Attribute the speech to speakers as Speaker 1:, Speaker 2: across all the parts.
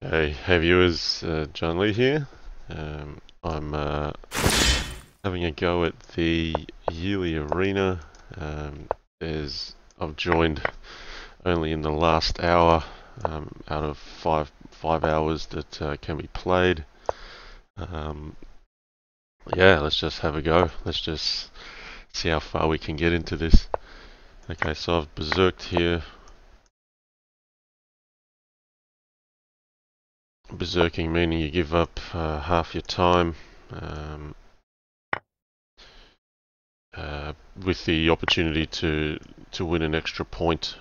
Speaker 1: Hey viewers, John Lee here. I'm having a go at the Yearly Arena. I've joined only in the last hour out of five hours that can be played. Um, yeah, let's just have a go. Let's just see how far we can get into this. Okay, so I've berserked here. Berserking meaning you give up half your time. Um, with the opportunity to win an extra point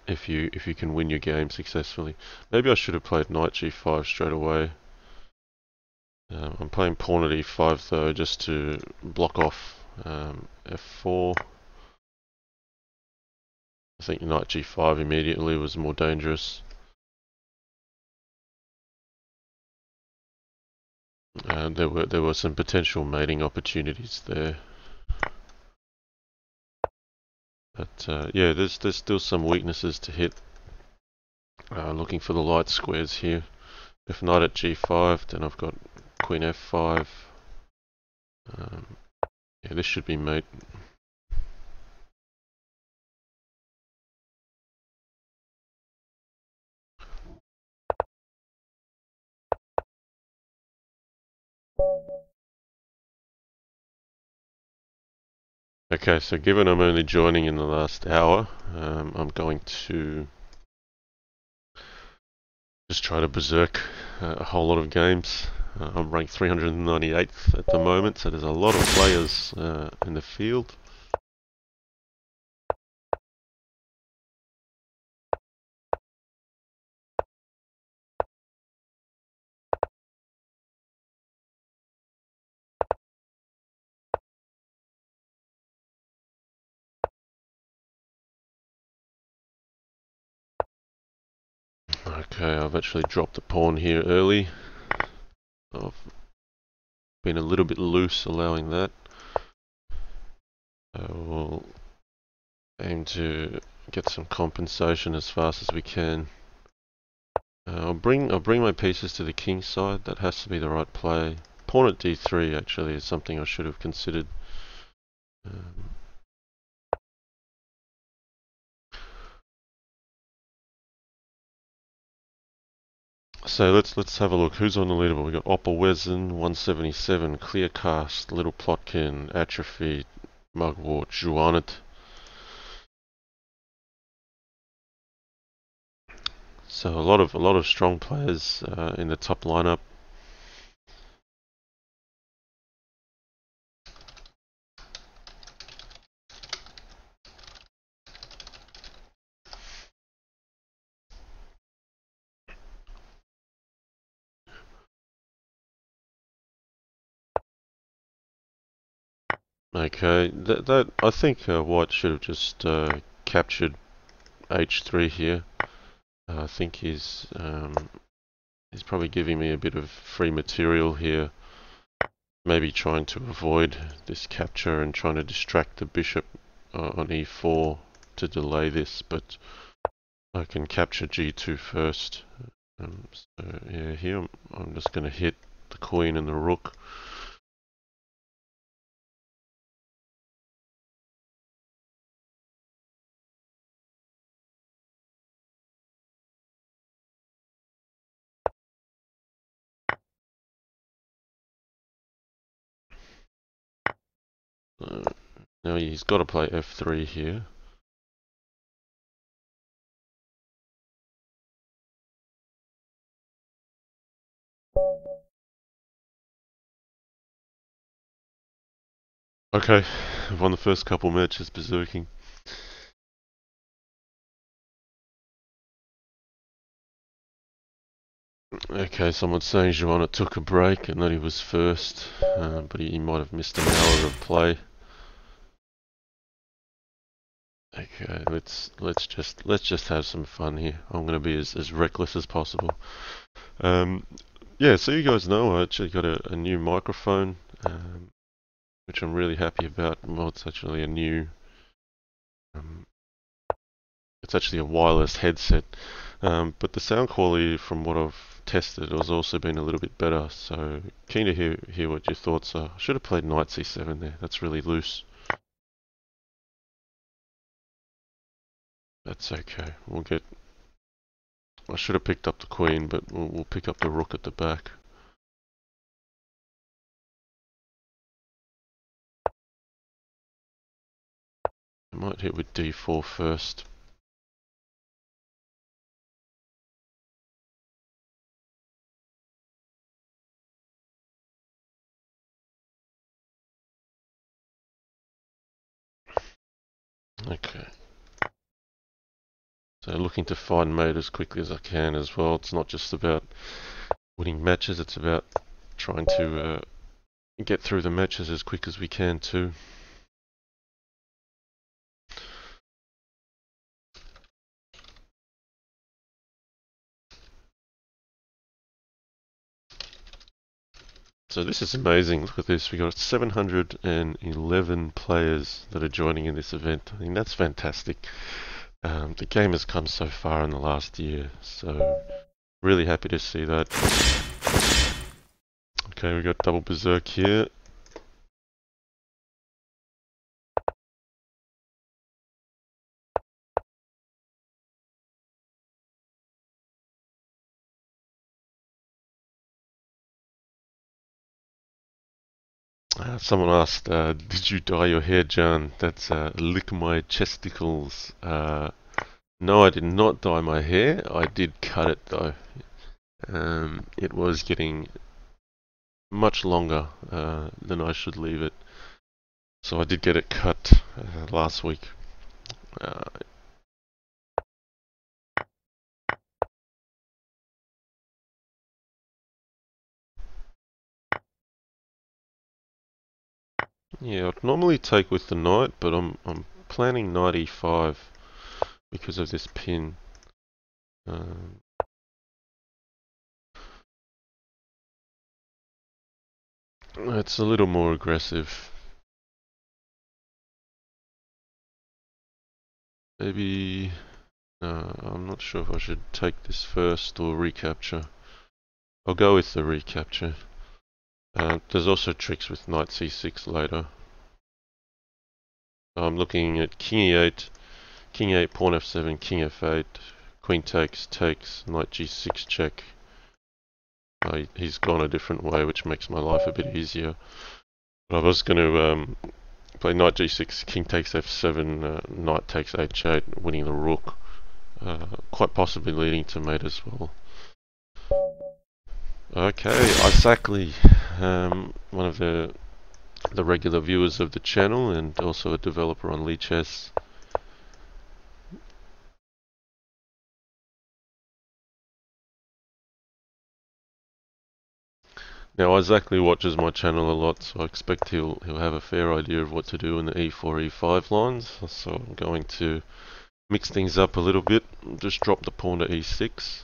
Speaker 1: if you can win your game successfully. Maybe I should have played knight g5 straight away. I'm playing pawn at e5 though, just to block off f4. I think knight g5 immediately was more dangerous. There were some potential mating opportunities there. But yeah, there's still some weaknesses to hit. Looking for the light squares here. If knight at g5, then I've got queen f5. Yeah, this should be mate. Okay, so given I'm only joining in the last hour, I'm going to just try to berserk a whole lot of games. I'm ranked 398th at the moment, so there's a lot of players in the field. Okay, I've actually dropped the pawn here early. I've been a little bit loose allowing that. I will aim to get some compensation as fast as we can. I'll bring my pieces to the king side. That has to be the right play. Pawn at d3 actually is something I should have considered. Um, so let's have a look. Who's on the leaderboard? We got Opperwezen, 177, Clearcast, Little Plotkin, Atrophy, Mugwort, Juanet. So a lot of strong players in the top lineup. Okay, that I think White should have just captured h3 here. I think he's probably giving me a bit of free material here. Maybe trying to avoid this capture and trying to distract the bishop on e4 to delay this, but I can capture g2 first. So yeah, here I'm just going to hit the queen and the rook. Now he's got to play f3 here. Okay, I've won the first couple matches berserking. Okay, someone's saying Joanna took a break and that he was first, but he might have missed an hour of play. Okay, let's just have some fun here. I'm gonna be as reckless as possible. Yeah, so you guys know I actually got a new microphone, which I'm really happy about. Well, it's actually a new, it's actually a wireless headset But the sound quality from what I've tested has also been a little bit better, so keen to hear what your thoughts are. I should have played knight c7 there, that's really loose. That's okay, I should have picked up the queen, but we'll pick up the rook at the back. I might hit with d4 first. Okay. So looking to find mate as quickly as I can as well. It's not just about winning matches, it's about trying to get through the matches as quick as we can too. So this is amazing. Look at this. We got 711 players that are joining in this event. I think that's fantastic. The game has come so far in the last year, so really happy to see that. Okay, we got double berserk here. Someone asked, did you dye your hair, John? That's lick my chesticles. No, I did not dye my hair. I did cut it though. It was getting much longer than I should leave it. So I did get it cut last week. Uh, yeah, I'd normally take with the knight, but I'm planning knight e5 because of this pin. Um, it's a little more aggressive. Maybe I'm not sure if I should take this first or recapture. I'll go with the recapture. There's also tricks with knight c6 later. I'm looking at king e8, pawn f7, king f8, queen takes, knight g6 check. He's gone a different way, which makes my life a bit easier. But I was going to play knight g6, king takes f7, knight takes h8, winning the rook. Quite possibly leading to mate as well. Okay, exactly. One of the regular viewers of the channel and also a developer on Lichess. Now Isaac watches my channel a lot, so I expect he'll have a fair idea of what to do in the e4, e5 lines. So I'm going to mix things up a little bit. Just drop the pawn to e6.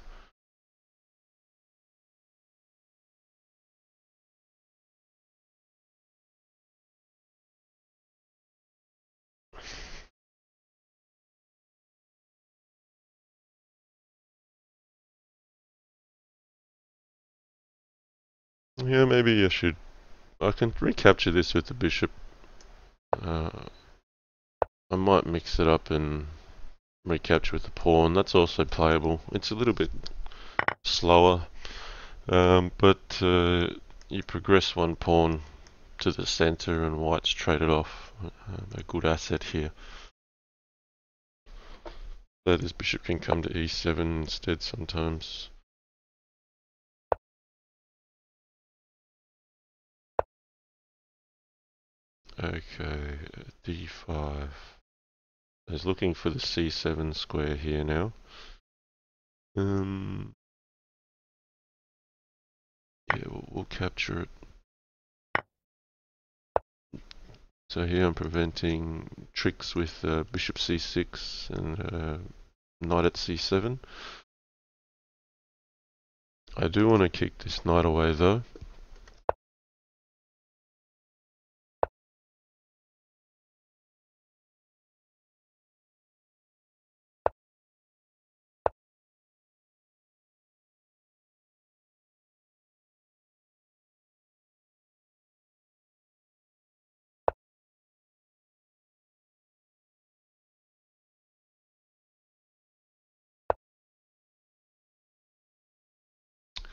Speaker 1: Yeah, maybe I can recapture this with the bishop. I might mix it up and recapture with the pawn. That's also playable. It's a little bit slower, but you progress one pawn to the center and white's traded off a good asset here. So this bishop can come to e7 instead sometimes. Okay, d5. He's looking for the c7 square here now. Yeah, we'll capture it. So here I'm preventing tricks with bishop c6 and knight at c7. I do want to kick this knight away though.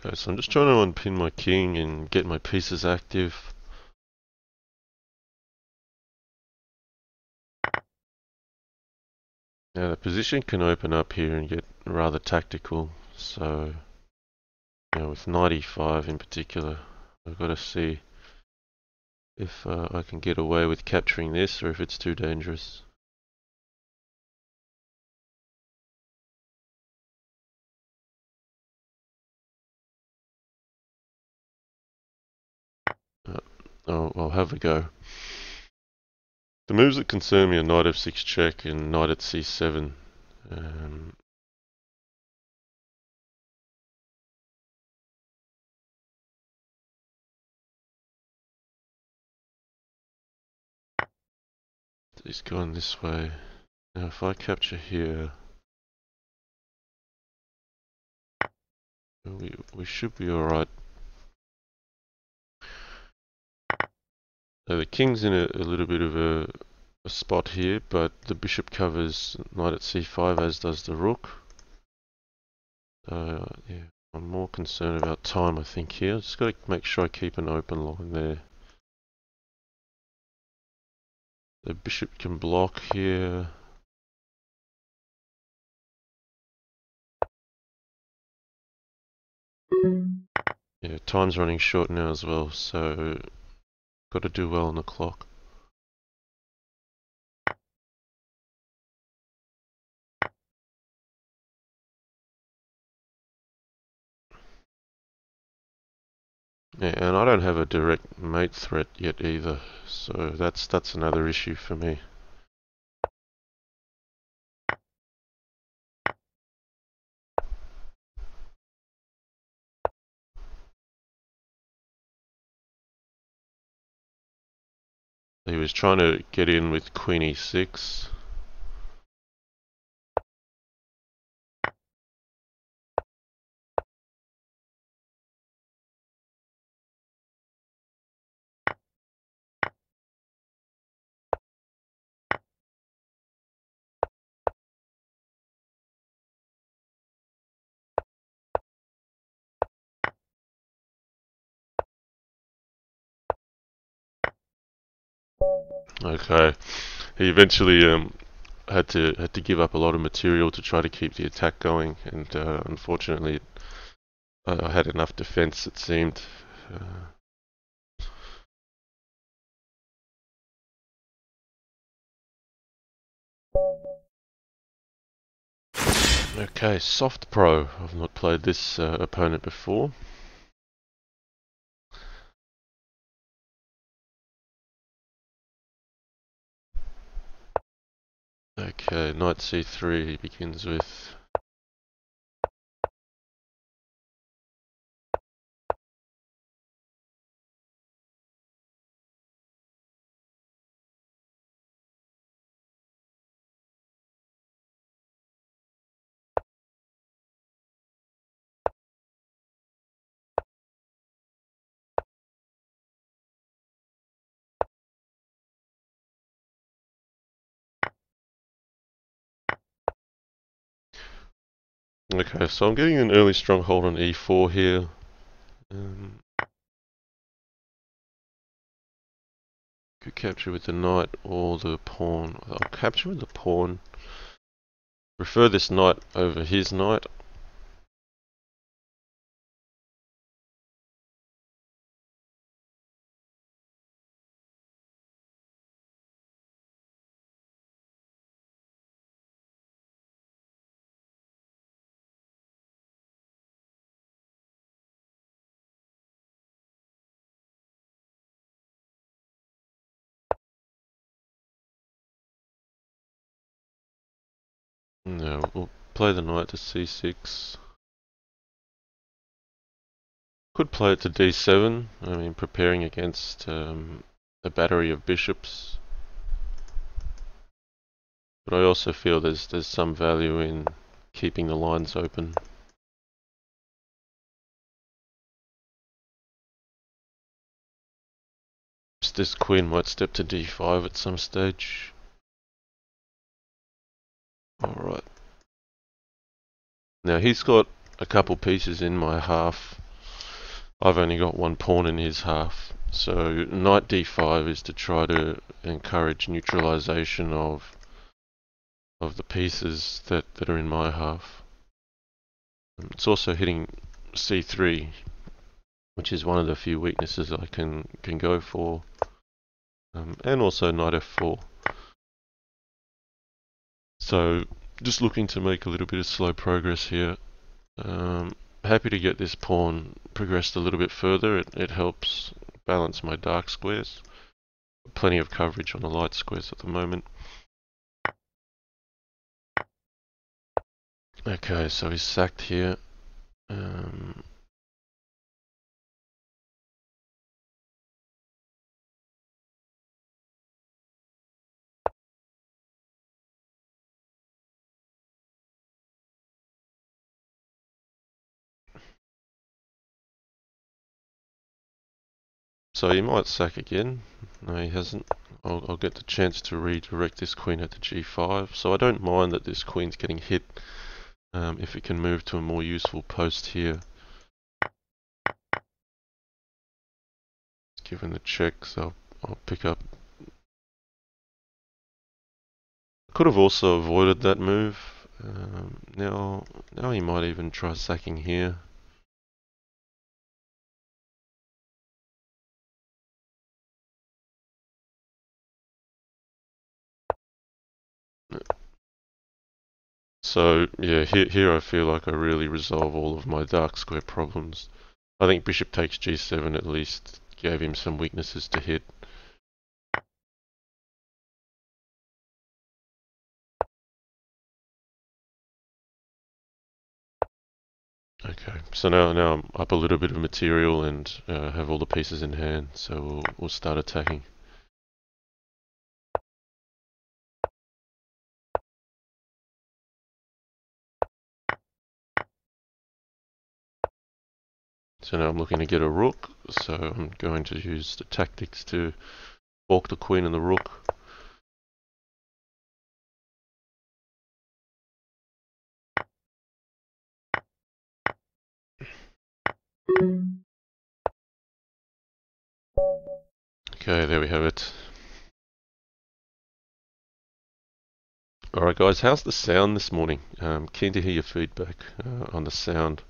Speaker 1: Okay, so I'm just trying to unpin my king and get my pieces active. Now the position can open up here and get rather tactical, so with knight e5 in particular, I've got to see if I can get away with capturing this or if it's too dangerous. I'll have a go. The moves that concern me are knight f6 check and knight at c7. He's going this way. Now if I capture here, we should be alright. So the king's in a little bit of a spot here, but the bishop covers knight at c5 as does the rook. So yeah, I'm more concerned about time I think here. Just got to make sure I keep an open line there. The bishop can block here. Yeah, time's running short now as well, so got to do well on the clock. Yeah, and I don't have a direct mate threat yet either, so that's another issue for me. He was trying to get in with queen e6. Okay, he eventually had to give up a lot of material to try to keep the attack going, and unfortunately, I had enough defense. It seemed. Okay, soft pro. I've not played this opponent before. Okay, knight c3 he begins with. Okay, so I'm getting an early stronghold on e4 here. Could capture with the knight or the pawn. I'll capture with the pawn. Prefer this knight over his knight. No, we'll play the knight to c6. Could play it to d7. I mean, preparing against a battery of bishops. But I also feel there's some value in keeping the lines open. This queen might step to d5 at some stage. Alright. Now he's got a couple pieces in my half. I've only got one pawn in his half. So knight d5 is to try to encourage neutralization of the pieces that are in my half. It's also hitting c3, which is one of the few weaknesses I can go for, and also knight f4. So just looking to make a little bit of slow progress here. Happy to get this pawn progressed a little bit further. It helps balance my dark squares. Plenty of coverage on the light squares at the moment. Okay, so he's sacked here. So he might sack again. No, he hasn't. I'll get the chance to redirect this queen at the g5. So I don't mind that this queen's getting hit if it can move to a more useful post here. Given the check, so I'll pick up. Could have also avoided that move. Now he might even try sacking here. So yeah, here I feel like I really resolve all of my dark square problems. I think bishop takes g7 at least gave him some weaknesses to hit. Okay, so now I'm up a little bit of material and have all the pieces in hand, so we'll start attacking. So now I'm looking to get a rook, so I'm going to use the tactics to balk the queen and the rook. Okay, there we have it. Alright guys, how's the sound this morning? Keen to hear your feedback on the sound.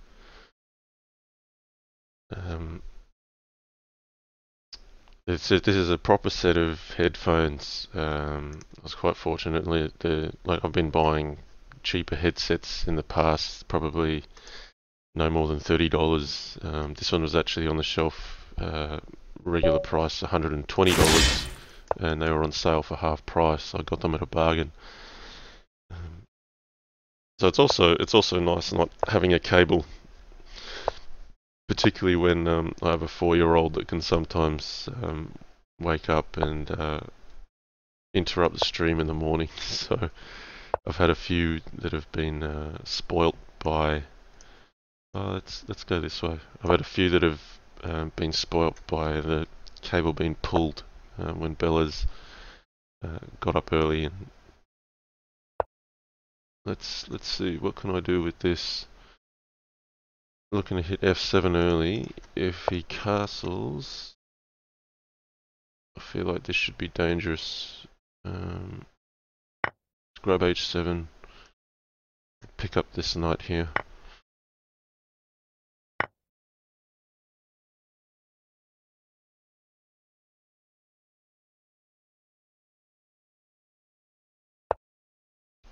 Speaker 1: This is a proper set of headphones. I was quite fortunately I've been buying cheaper headsets in the past, probably no more than $30. This one was actually on the shelf, regular price $120, and they were on sale for half price. So I got them at a bargain. So it's also nice not having a cable, particularly when I have a 4-year-old that can sometimes wake up and interrupt the stream in the morning. So I've had a few that have been spoilt by. Let's go this way. I've had a few that have been spoilt by the cable being pulled when Bella's got up early. And let's see, what can I do with this? Looking to hit f7 early. If he castles, I feel like this should be dangerous. Grab h7, pick up this knight here.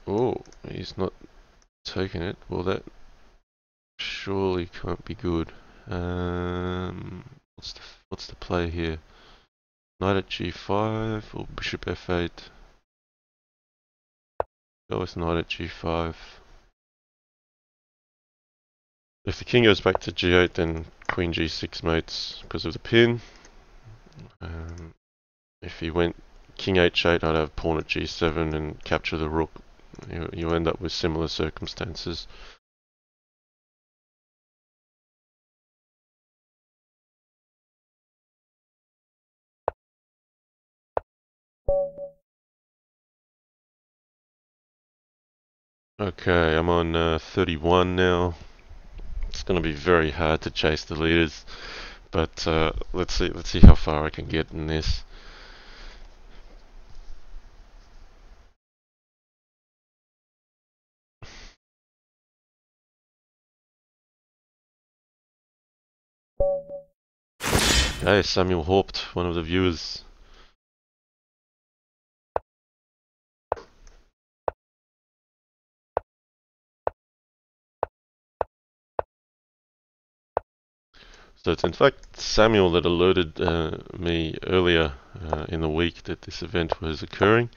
Speaker 1: Oh, he's not taking it. Well, that surely can't be good. What's the play here? Knight at g5 or bishop f8? Go with knight at g5. If the king goes back to g8, then queen g6 mates because of the pin. If he went king h8, I'd have pawn at g7 and capture the rook. You end up with similar circumstances. Okay, I'm on 31 now. It's going to be very hard to chase the leaders. But let's see how far I can get in this. Hey, Samuel Haupt, one of the viewers. So it's in fact Samuel that alerted me earlier in the week that this event was occurring.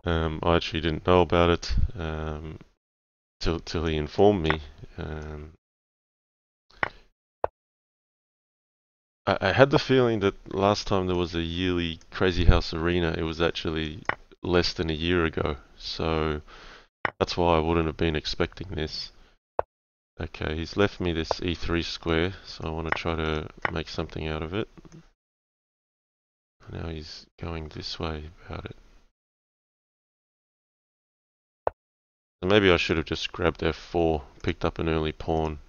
Speaker 1: I actually didn't know about it till he informed me. I had the feeling that last time there was a yearly Crazyhouse Arena, it was actually less than a year ago. So that's why I wouldn't have been expecting this. Okay, he's left me this E3 square, so I want to try to make something out of it. Now he's going this way about it. So maybe I should have just grabbed F4, picked up an early pawn.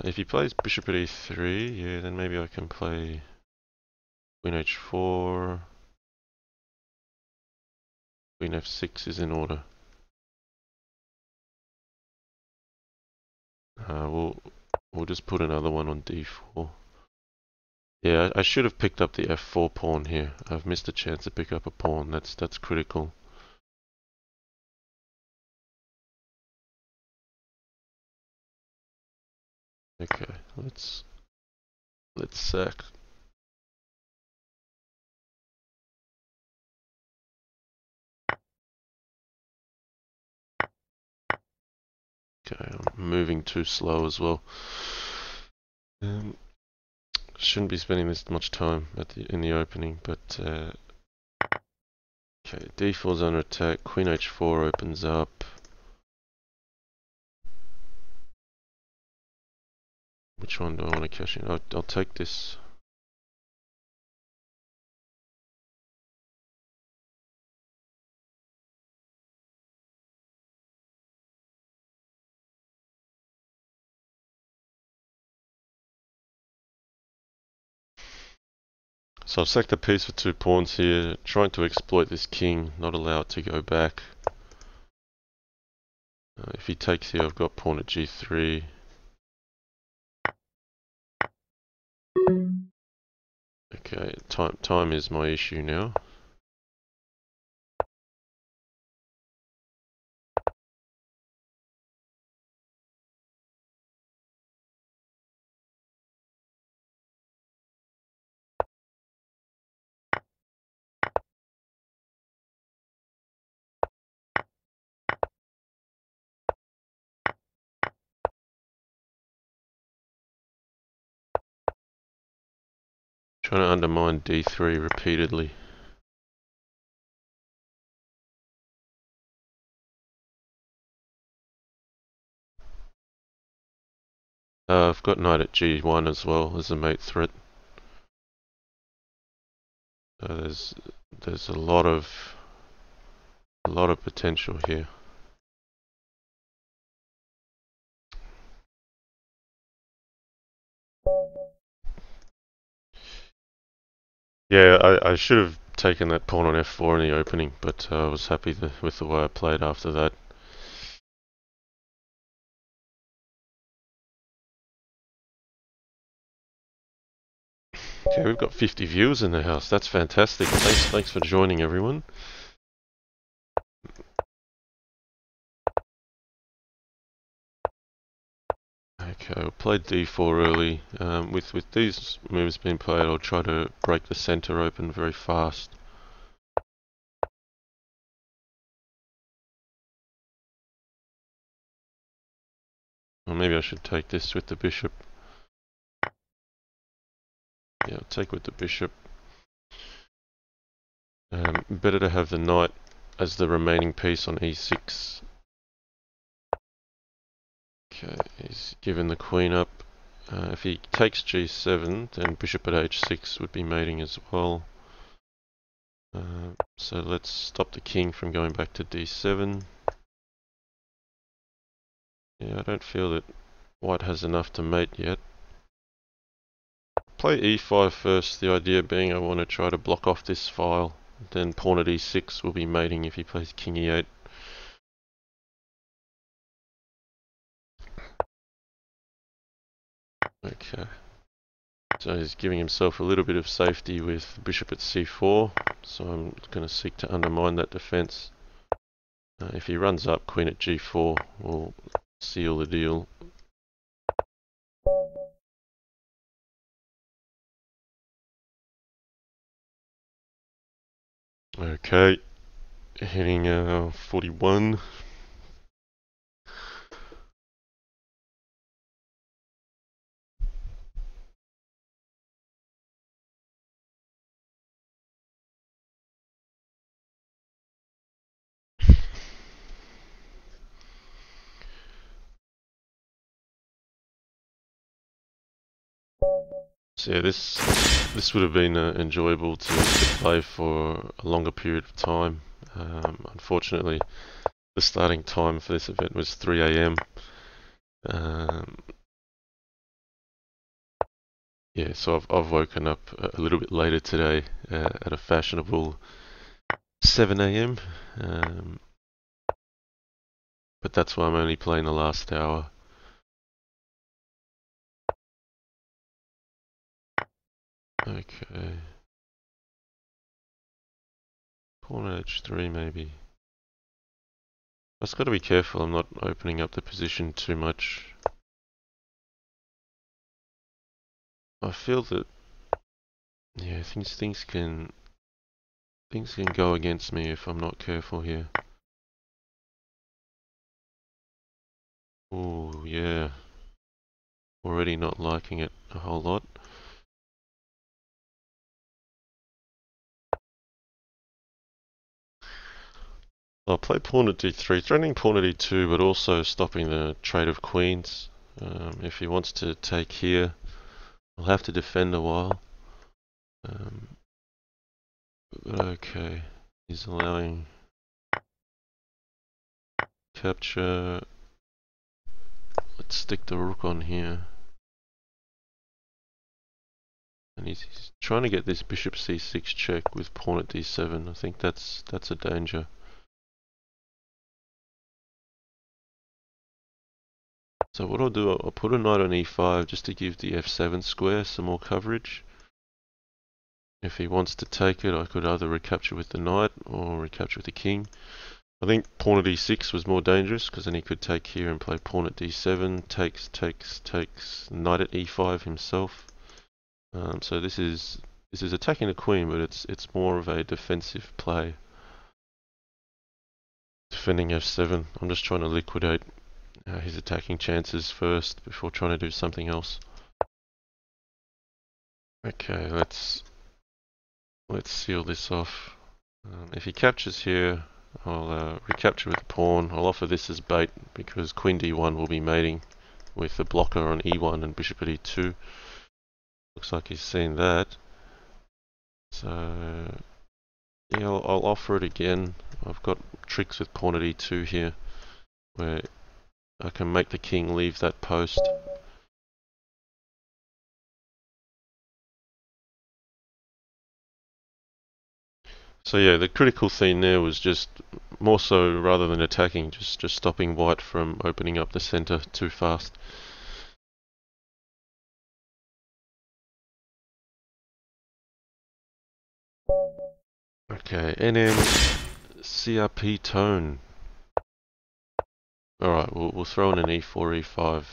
Speaker 1: If he plays bishop at E3, yeah, then maybe I can play queen H4. Queen F6 is in order. We'll just put another one on D4. Yeah, I should have picked up the F4 pawn here. I've missed a chance to pick up a pawn. That's critical. Okay, let's sack. Okay, I'm moving too slow as well. Shouldn't be spending this much time in the opening, but okay, D4's under attack. Queen H4 opens up. Which one do I want to cash in? I'll take this. So I've sacked a piece for 2 pawns here, trying to exploit this king, not allow it to go back. If he takes here, I've got pawn at G3. Okay, time is my issue now. Trying to undermine D3 repeatedly. I've got knight at G1 as well as a mate threat. There's a lot of potential here. Yeah, I should have taken that pawn on F4 in the opening, but I was happy with the way I played after that. Okay, we've got 50 viewers in the house. That's fantastic. Thanks for joining, everyone. Okay, we'll play D4 early. With these moves being played, I'll try to break the center open very fast. Or maybe I should take this with the bishop. Yeah, I'll take with the bishop. Better to have the knight as the remaining piece on E6. Okay, he's given the queen up. If he takes G7, then bishop at H6 would be mating as well. So let's stop the king from going back to D7. Yeah, I don't feel that white has enough to mate yet. play e5 first, the idea being I want to try to block off this file. Then pawn at e6 will be mating if he plays king e8. Okay. So he's giving himself a little bit of safety with bishop at c4. So I'm going to seek to undermine that defense. If he runs up, queen at g4 will seal the deal. Okay, hitting 41. So yeah, this would have been enjoyable to play for a longer period of time. Unfortunately, the starting time for this event was 3 a.m. Yeah, so I've woken up a little bit later today at a fashionable 7 a.m. But that's why I'm only playing the last hour. Okay. Pawn at h3 maybe. I've just got to be careful I'm not opening up the position too much. I feel that, yeah, things can go against me if I'm not careful here. Oh yeah, already not liking it a whole lot. I'll play pawn at d3, threatening pawn at e2, but also stopping the trade of queens. If he wants to take here, I'll have to defend a while. But okay, he's allowing capture. Let's stick the rook on here. And he's trying to get this bishop c6 check with pawn at d7. I think that's a danger. So what I'll do, I'll put a knight on e5 just to give the f7 square some more coverage. If he wants to take it, I could either recapture with the knight or recapture with the king. I think pawn at e6 was more dangerous because then he could take here and play pawn at d7, takes, knight at e5 himself. So this is attacking the queen, but it's more of a defensive play. Defending f7. I'm just trying to liquidate his attacking chances first before trying to do something else. Okay, let's seal this off. If he captures here, I'll recapture with the pawn. I'll offer this as bait because queen d1 will be mating with the blocker on e1 and bishop at e2. Looks like he's seen that. So yeah, I'll offer it again. I've got tricks with pawn at e2 here where I can make the king leave that post. So yeah, the critical thing there was just more so rather than attacking, just stopping white from opening up the center too fast. Okay, NM CRP tone. Alright, we'll throw in an e4, e5.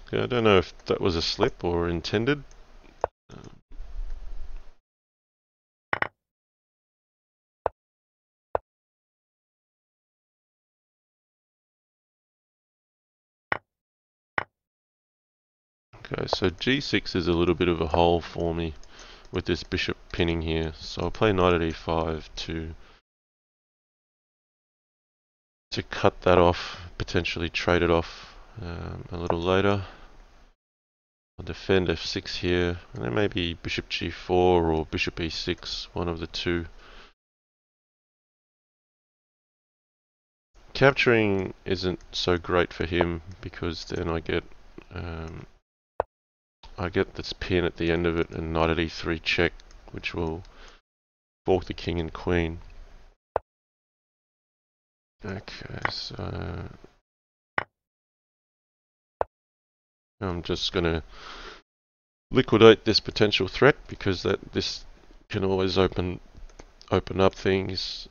Speaker 1: Okay, I don't know if that was a slip or intended. Okay, so g6 is a little bit of a hole for me with this bishop pinning here. So I'll play knight at e5 to cut that off, potentially trade it off a little later. I'll defend f6 here, and then maybe bishop g4 or bishop e6, one of the two. Capturing isn't so great for him because then I get this pin at the end of it and knight at e3 check, which will fork the king and queen. Okay, so I'm just gonna liquidate this potential threat because this can always open up things,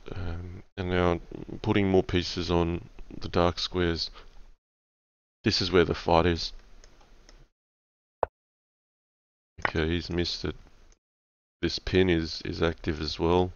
Speaker 1: and now putting more pieces on the dark squares. This is where the fight is. Okay, he's missed it. This pin is active as well.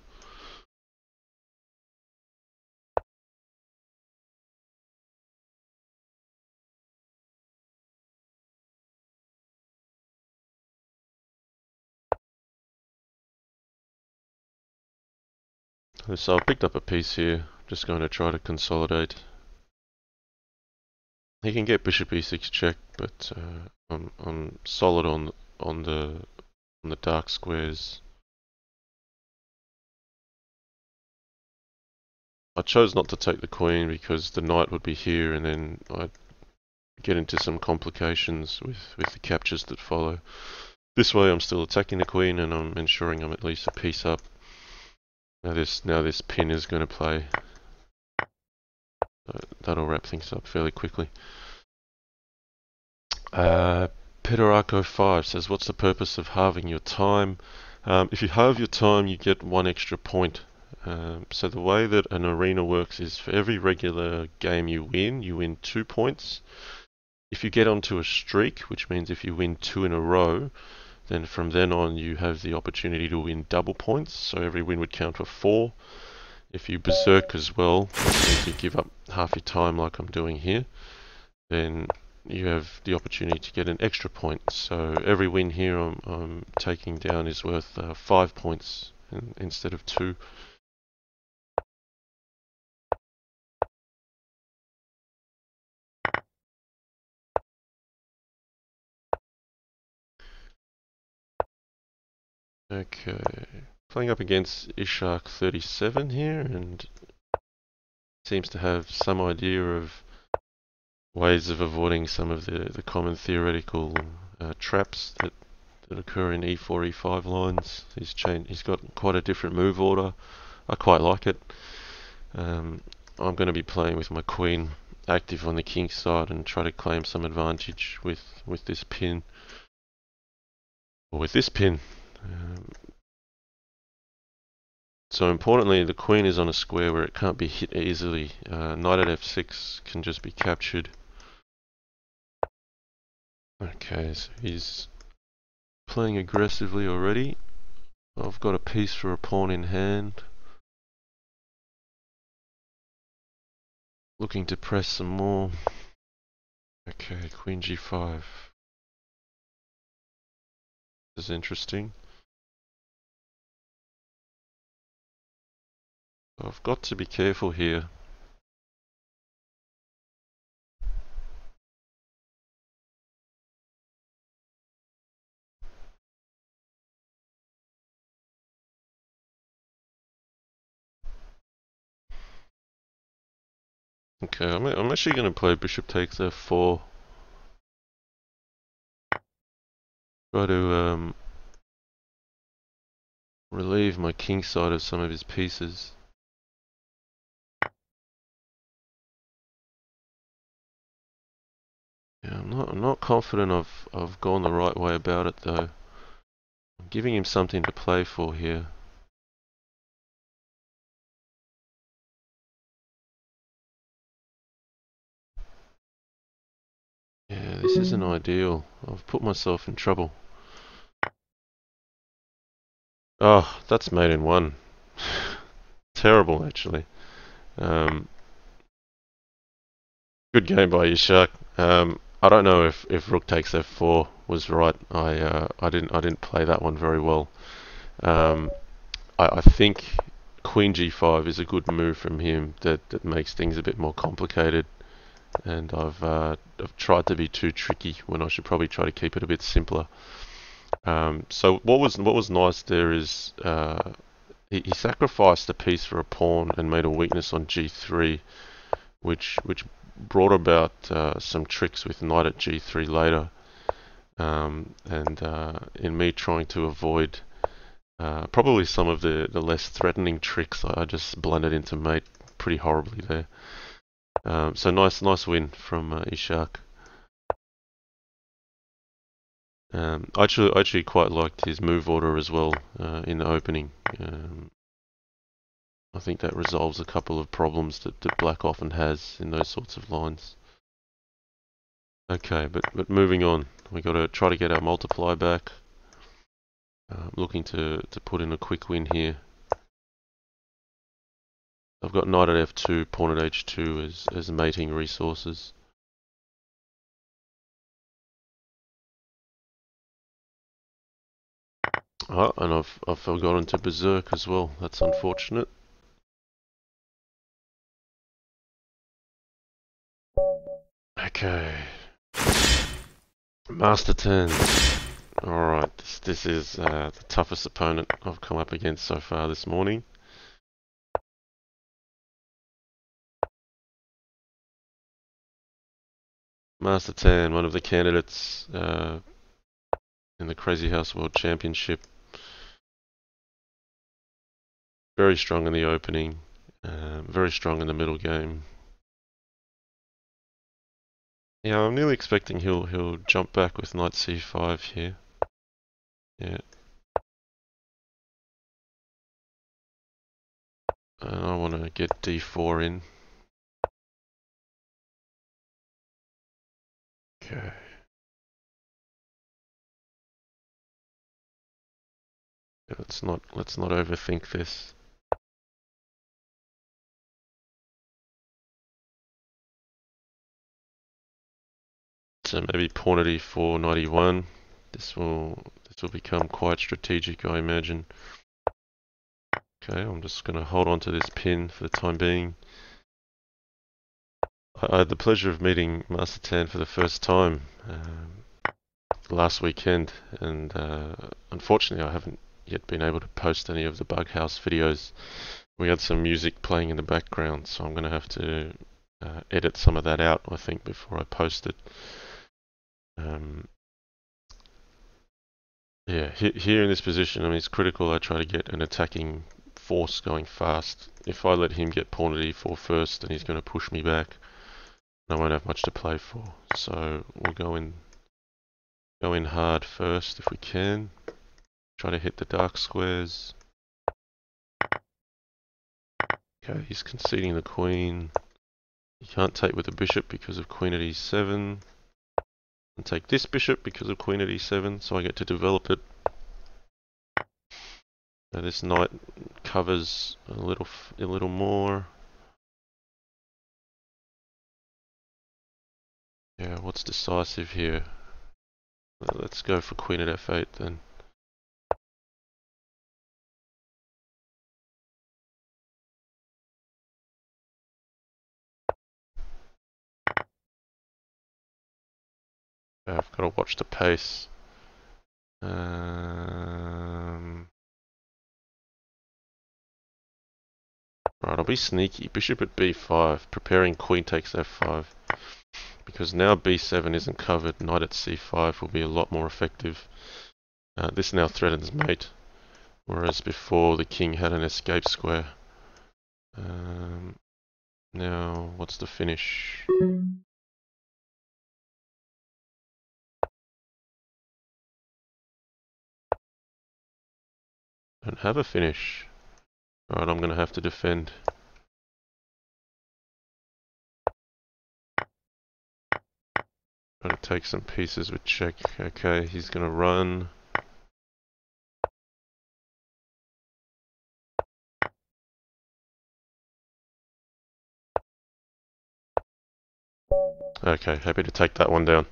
Speaker 1: So I picked up a piece here, just going to try to consolidate. He can get bishop e6 check, but I'm solid on the dark squares. I chose not to take the queen because the knight would be here, and then I'd get into some complications with the captures that follow. This way, I'm still attacking the queen, and I'm ensuring I'm at least a piece up. Now this pin is going to play. That'll wrap things up fairly quickly. Pedorarco5 says, what's the purpose of halving your time? If you halve your time, you get 1 extra point. So the way that an arena works is for every regular game you win 2 points. If you get onto a streak, which means if you win 2 in a row, then from then on you have the opportunity to win double points, so every win would count for 4. If you berserk as well, which means you give up half your time like I'm doing here, then you have the opportunity to get an extra point. So every win here I'm taking down is worth 5 points instead of 2. Okay, playing up against Ishak37 here, and seems to have some idea of ways of avoiding some of the common theoretical traps that occur in e4, e5 lines. He's got quite a different move order. I quite like it. I'm going to be playing with my queen active on the king side and try to claim some advantage with this pin, or with this pin. So importantly, the queen is on a square where it can't be hit easily. Knight at f6 can just be captured. Okay, so he's playing aggressively already. I've got a piece for a pawn in hand. Looking to press some more. Okay, queen g5. This is interesting. I've got to be careful here. Okay, I'm actually going to play bishop takes f4. Try to relieve my king side of some of his pieces. Yeah, I'm not confident I've gone the right way about it though. I'm giving him something to play for here. Yeah, this isn't ideal. I've put myself in trouble. Oh, that's mate in 1. Terrible, actually. Good game by you, Shark. I don't know if rook takes f4 was right. I didn't play that one very well. I think queen g5 is a good move from him that makes things a bit more complicated. and I've tried to be too tricky when I should probably try to keep it a bit simpler. So what was nice there is he sacrificed a piece for a pawn and made a weakness on g3, which brought about some tricks with knight at g3 later, and in me trying to avoid probably some of the less threatening tricks, I just blundered into mate pretty horribly there. So nice win from Ishak. I actually quite liked his move order as well in the opening. I think that resolves a couple of problems that Black often has in those sorts of lines. Okay, but moving on, we got to try to get our multiply back. Looking to put in a quick win here. I've got knight at f2, pawn at h2 as mating resources. Oh, and I've forgotten to berserk as well. That's unfortunate. Okay. Master 10. Alright, this is the toughest opponent I've come up against so far this morning. Master 10, one of the candidates in the Crazyhouse World Championship. Very strong in the opening, very strong in the middle game. Yeah, I'm nearly expecting he'll jump back with knight c5 here. Yeah. And I want to get d4 in. Okay. Let's not overthink this. So maybe pawn at e4, knight e1. This will become quite strategic, I imagine. Okay, I'm just going to hold on to this pin for the time being. I had the pleasure of meeting Master Tan for the first time last weekend, and unfortunately I haven't yet been able to post any of the Bughouse videos. We had some music playing in the background, so I'm going to have to edit some of that out, I think, before I post it. Yeah, here in this position, I mean, it's critical I try to get an attacking force going fast. If I let him get pawn at e4 first, then he's going to push me back. I won't have much to play for. So we'll go in hard first if we can. Try to hit the dark squares. Okay, he's conceding the queen. He can't take with the bishop because of queen at e7. And take this bishop because of queen at e7, so I get to develop it. Now this knight covers a little more. Yeah, what's decisive here? Let's go for queen at f8 then. I've got to watch the pace. Right, I'll be sneaky. Bishop at b5, preparing queen takes f5. Because now b7 isn't covered, knight at c5 will be a lot more effective. This now threatens mate, whereas before the king had an escape square. Now, what's the finish? Don't have a finish. Alright, I'm going to have to defend. Try to take some pieces with check. Okay, he's going to run. Okay, happy to take that one down.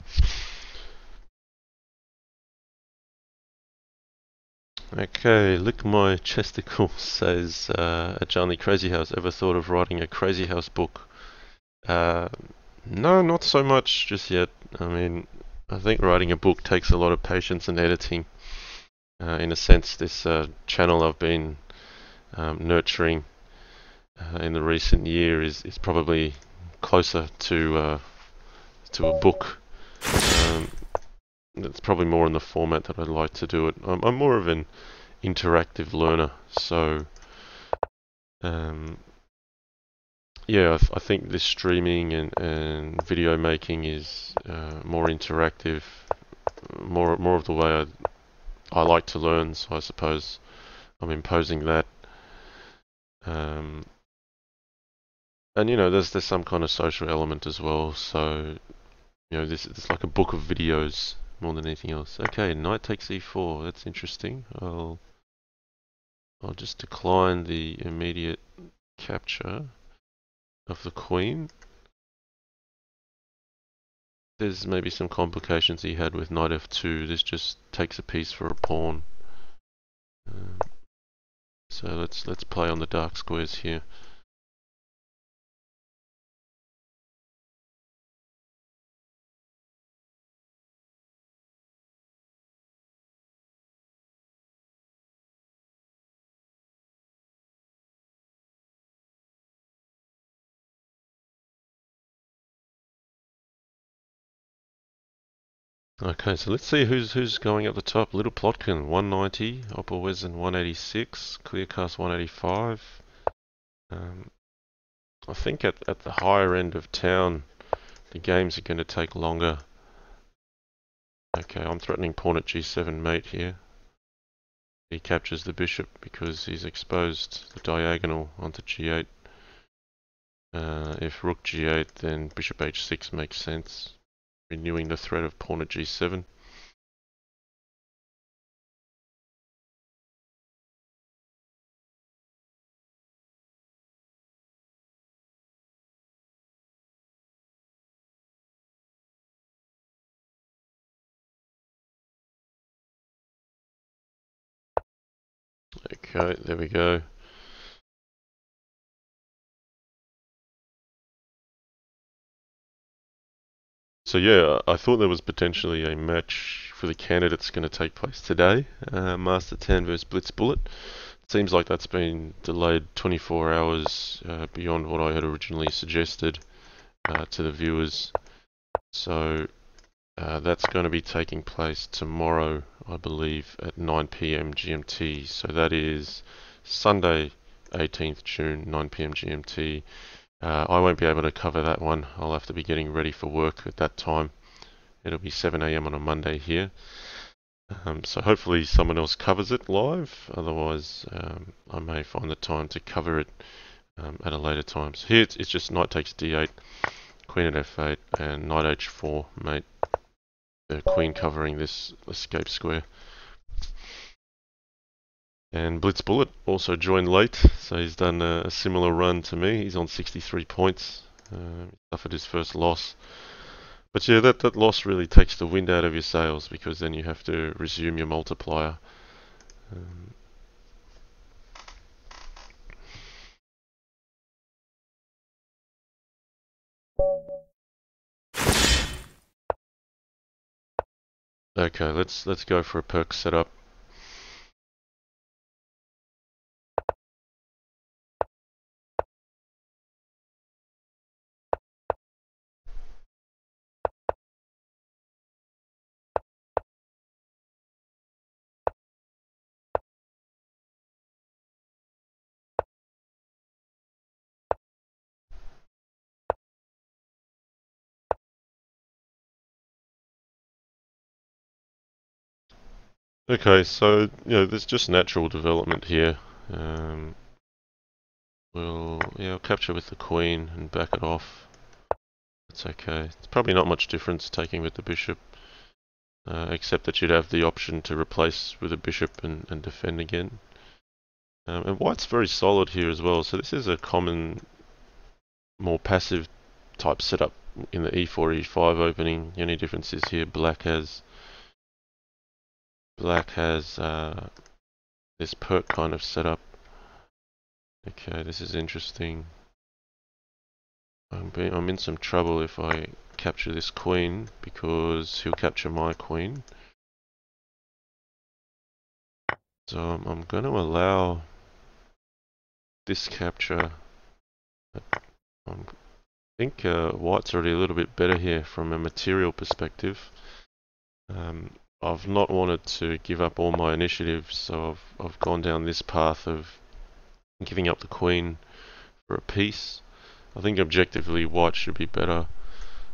Speaker 1: Okay, lick my chesticle, says at Yearly Crazyhouse. Ever thought of writing a Crazyhouse book? No, not so much just yet. I mean, I think writing a book takes a lot of patience and editing. In a sense, this channel I've been nurturing in the recent year is probably closer to a book. It's probably more in the format that I'd like to do it. I'm more of an interactive learner, so um, yeah, I think this streaming and video making is more interactive, more of the way I like to learn. So I suppose I'm imposing that. Um, and there's some kind of social element as well. So this it's like a book of videos more than anything else. Okay, knight takes e4. That's interesting. I'll just decline the immediate capture of the queen. There's maybe some complications he had with knight f2. This just takes a piece for a pawn. So let's play on the dark squares here. Okay, so let's see who's going up the top. Little Plotkin 190, Opperwesen 186, Clearcast 185. I think at the higher end of town, the games are going to take longer. Okay, I'm threatening pawn at g7 mate here. He captures the bishop because he's exposed the diagonal onto g8. If rook g8, then bishop h6 makes sense, renewing the threat of pawn at g7. Okay, there we go. So yeah, I thought there was potentially a match for the candidates going to take place today. Master Tan versus Blitz Bullet. Seems like that's been delayed 24 hours beyond what I had originally suggested to the viewers. So that's going to be taking place tomorrow, I believe, at 9 p.m. GMT. So that is Sunday, 18th June, 9 p.m. GMT. I won't be able to cover that one. I'll have to be getting ready for work at that time. It'll be 7 a.m. on a Monday here. So hopefully someone else covers it live. Otherwise, I may find the time to cover it at a later time. So here it's just knight takes d8, queen at f8, and knight h4, mate. The queen covering this escape square. And Blitz Bullet also joined late, so he's done a similar run to me. He's on 63 points. He suffered his first loss. But yeah, that loss really takes the wind out of your sails because then you have to resume your multiplier. Okay, let's go for a perk setup. Okay, so there's just natural development here. I'll capture with the queen and back it off. That's okay. It's probably not much difference taking with the bishop, except that you'd have the option to replace with a bishop and defend again. And white's very solid here as well, so this is a common, more passive type setup in the e4, e5 opening. The only difference is here black has this perk kind of setup. Okay, this is interesting. I'm in some trouble if I capture this queen, because he'll capture my queen. So I'm going to allow this capture. I think white's already a little bit better here from a material perspective. I've not wanted to give up all my initiatives, so I've gone down this path of giving up the queen for a piece. I think objectively white should be better.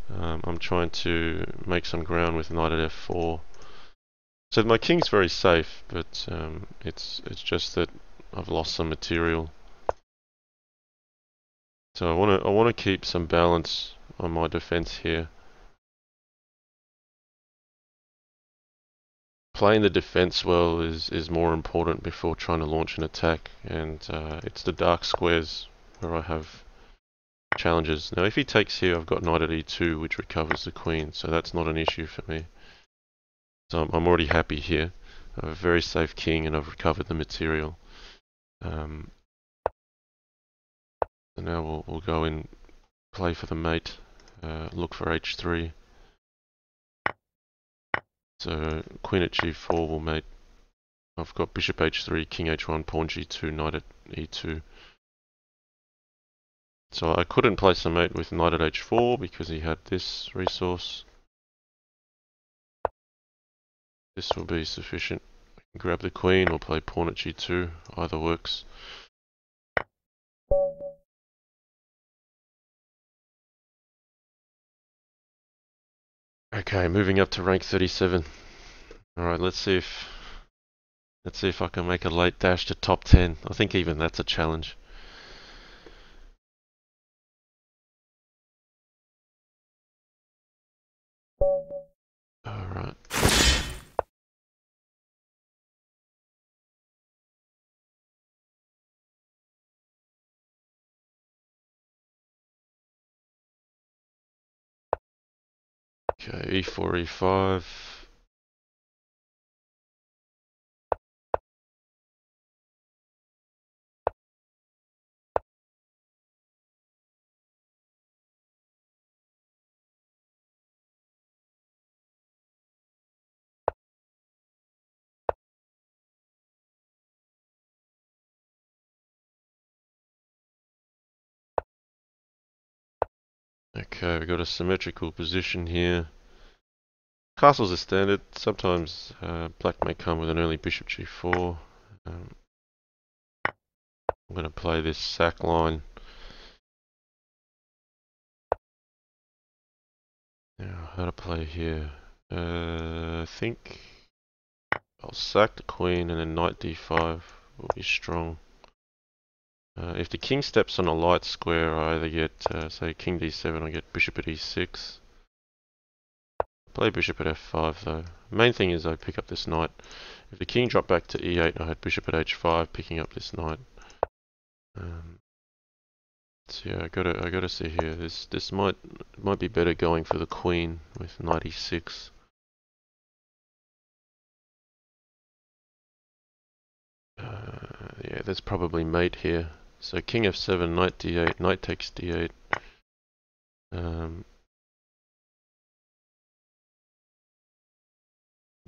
Speaker 1: I'm trying to make some ground with knight at f4. So my king's very safe, but it's just that I've lost some material. So I want to keep some balance on my defense here. Playing the defense well is more important before trying to launch an attack, and it's the dark squares where I have challenges. Now if he takes here, I've got knight at e2, which recovers the queen, so that's not an issue for me. So I'm already happy here. I have a very safe king and I've recovered the material. So now we'll go in, play for the mate, look for h3. So queen at g4 will mate. I've got bishop h3, king h1, pawn g2, knight at e2. So I couldn't place a mate with knight at h4 because he had this resource. This will be sufficient. I can grab the queen or play pawn at g2, either works. Okay, moving up to rank 37. Alright, let's see if I can make a late dash to top 10. I think even that's a challenge. Alright. Okay, e4, e5. Okay, we've got a symmetrical position here. Castles are standard. Sometimes black may come with an early bishop g4. I'm going to play this sack line. Now, how to play here? I think I'll sack the queen and then knight d5 will be strong. If the king steps on a light square, I either get, say, king d7, I get bishop at e6. Play bishop at f5 though. Main thing is I pick up this knight. If the king dropped back to e8, I had bishop at h5, picking up this knight. So yeah, I gotta see here. This might be better going for the queen with knight e6. Yeah, there's probably mate here. So king f7, knight d8, knight takes d8.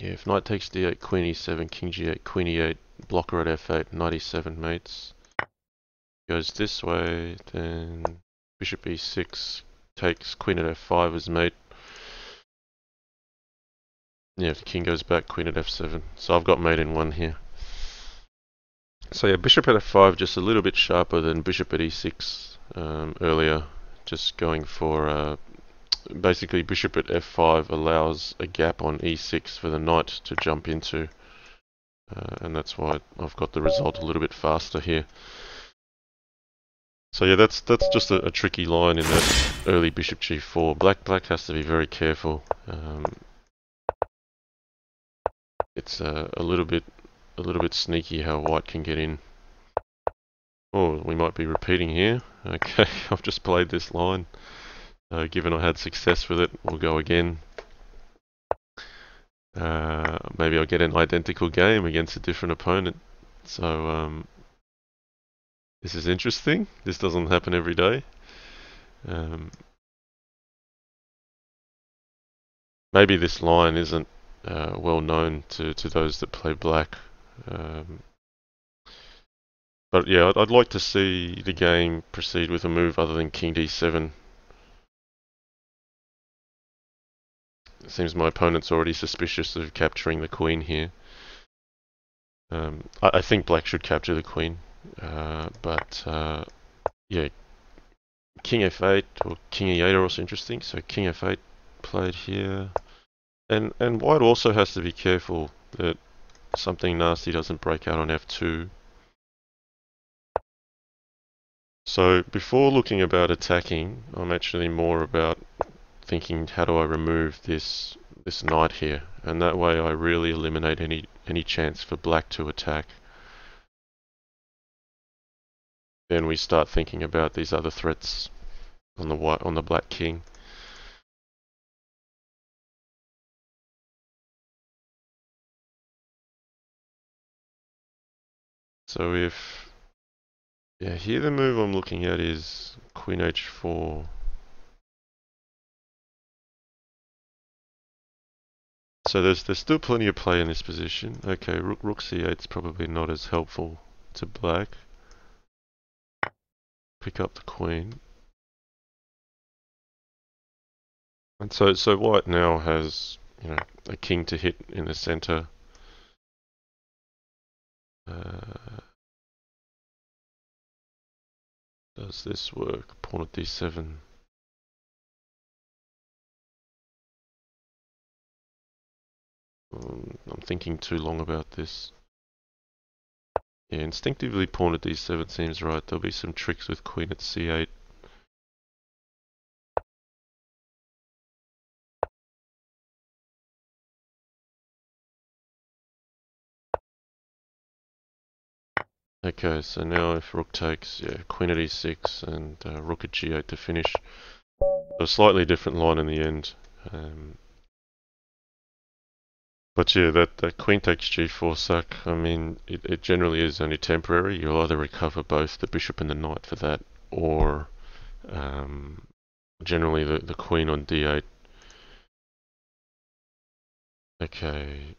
Speaker 1: Yeah, if knight takes d8, queen e7, king g8, queen e8, blocker at f8, knight e7 mates. Goes this way, then bishop e6 takes queen at f5 as mate. Yeah, if the king goes back, queen at f7. So I've got mate in one here. So yeah, bishop at f5 just a little bit sharper than bishop at e6 earlier. Just going for basically bishop at f5 allows a gap on e6 for the knight to jump into, and that's why I've got the result a little bit faster here. So yeah, that's just a tricky line in that early bishop g4. Black has to be very careful. It's a little bit sneaky how white can get in. Oh, we might be repeating here. Okay, I've just played this line. Given I had success with it, we'll go again. Maybe I'll get an identical game against a different opponent. So this is interesting. This doesn't happen every day. Um, maybe this line isn't well known to those that play black. Um, but yeah, I'd like to see the game proceed with a move other than King D7. It seems my opponent's already suspicious of capturing the queen here. I think black should capture the queen, but yeah, King F8 or King E8 are also interesting. So King F8 played here, and white also has to be careful that something nasty doesn't break out on F2. So before looking about attacking, I'm actually more about thinking, how do I remove this knight here, and that way I really eliminate any chance for black to attack. Then we start thinking about these other threats on the black king. So yeah, here the move I'm looking at is Queen H4. So there's still plenty of play in this position. Okay, Rook C8 is probably not as helpful to black. Pick up the queen. And so white now has, a king to hit in the center. Does this work? Pawn at D7. I'm thinking too long about this. Yeah, instinctively pawn at D7 seems right. There'll be some tricks with queen at C8. Okay, so now if rook takes, yeah, queen at E6 and rook at G8 to finish. A slightly different line in the end. But yeah, that queen takes G4 sack, I mean, it generally is only temporary. You'll either recover both the bishop and the knight for that, or generally the queen on D8. Okay,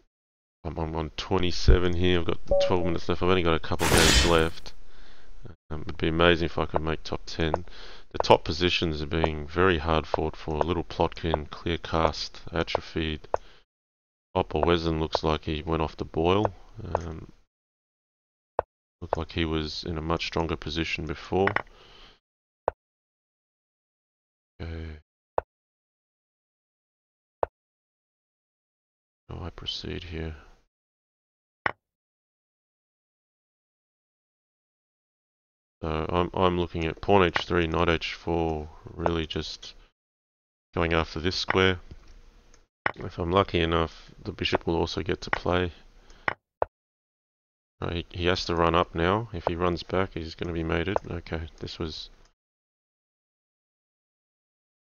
Speaker 1: I'm on 27 here. I've got 12 minutes left. I've only got a couple of games left. It'd be amazing if I could make top 10. The top positions are being very hard fought for. Little Plotkin, Clear Cast, Atrophied. Opelwezen looks like he went off the boil. Looked like he was in a much stronger position before. Okay. How do I proceed here? So I'm looking at pawn h3, knight h4, really just going after this square. If I'm lucky enough, the bishop will also get to play. He has to run up now. If he runs back, he's going to be mated. Okay,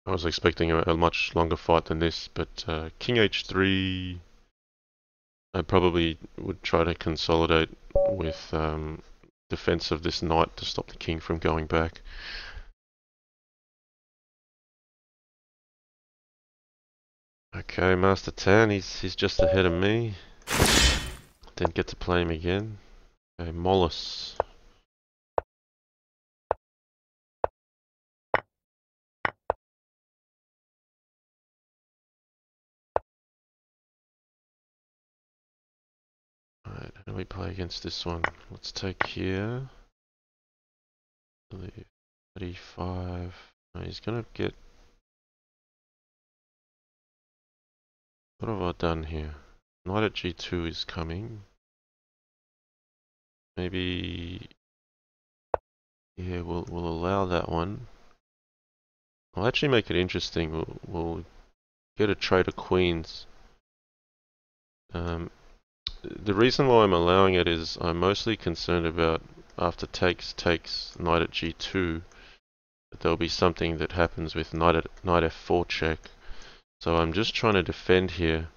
Speaker 1: I was expecting a much longer fight than this, but king h3, I probably would try to consolidate with defense of this knight to stop the king from going back. Okay, Master Tan, he's just ahead of me. Didn't get to play him again. Okay, Mollis. Alright, how do we play against this one? Let's take here. 35. Oh, he's gonna get... What have I done here? Knight at G2 is coming. Maybe... Yeah, we'll allow that one. I'll actually make it interesting. We'll get a trade of queens. The reason why I'm allowing it is I'm mostly concerned about after takes knight at G2 that there'll be something that happens with knight F4 check. So I'm just trying to defend here,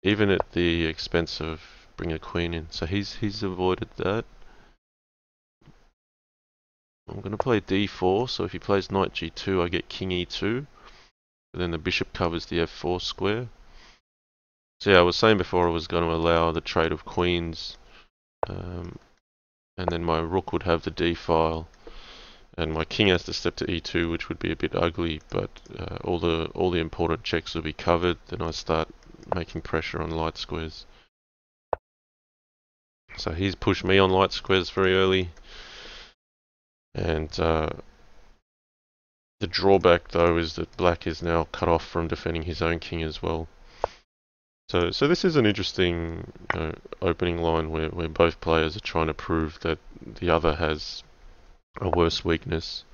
Speaker 1: even at the expense of bringing a queen in. So he's avoided that. I'm going to play d4, so if he plays knight g2, I get king e2. But then the bishop covers the f4 square. So yeah, I was saying before I was going to allow the trade of queens, and then my rook would have the d file, and my king has to step to e2, which would be a bit ugly, but all the important checks will be covered. Then I start making pressure on light squares. So he's pushed me on light squares very early, and the drawback though is that black is now cut off from defending his own king as well. So this is an interesting opening line where both players are trying to prove that the other has a worse weakness.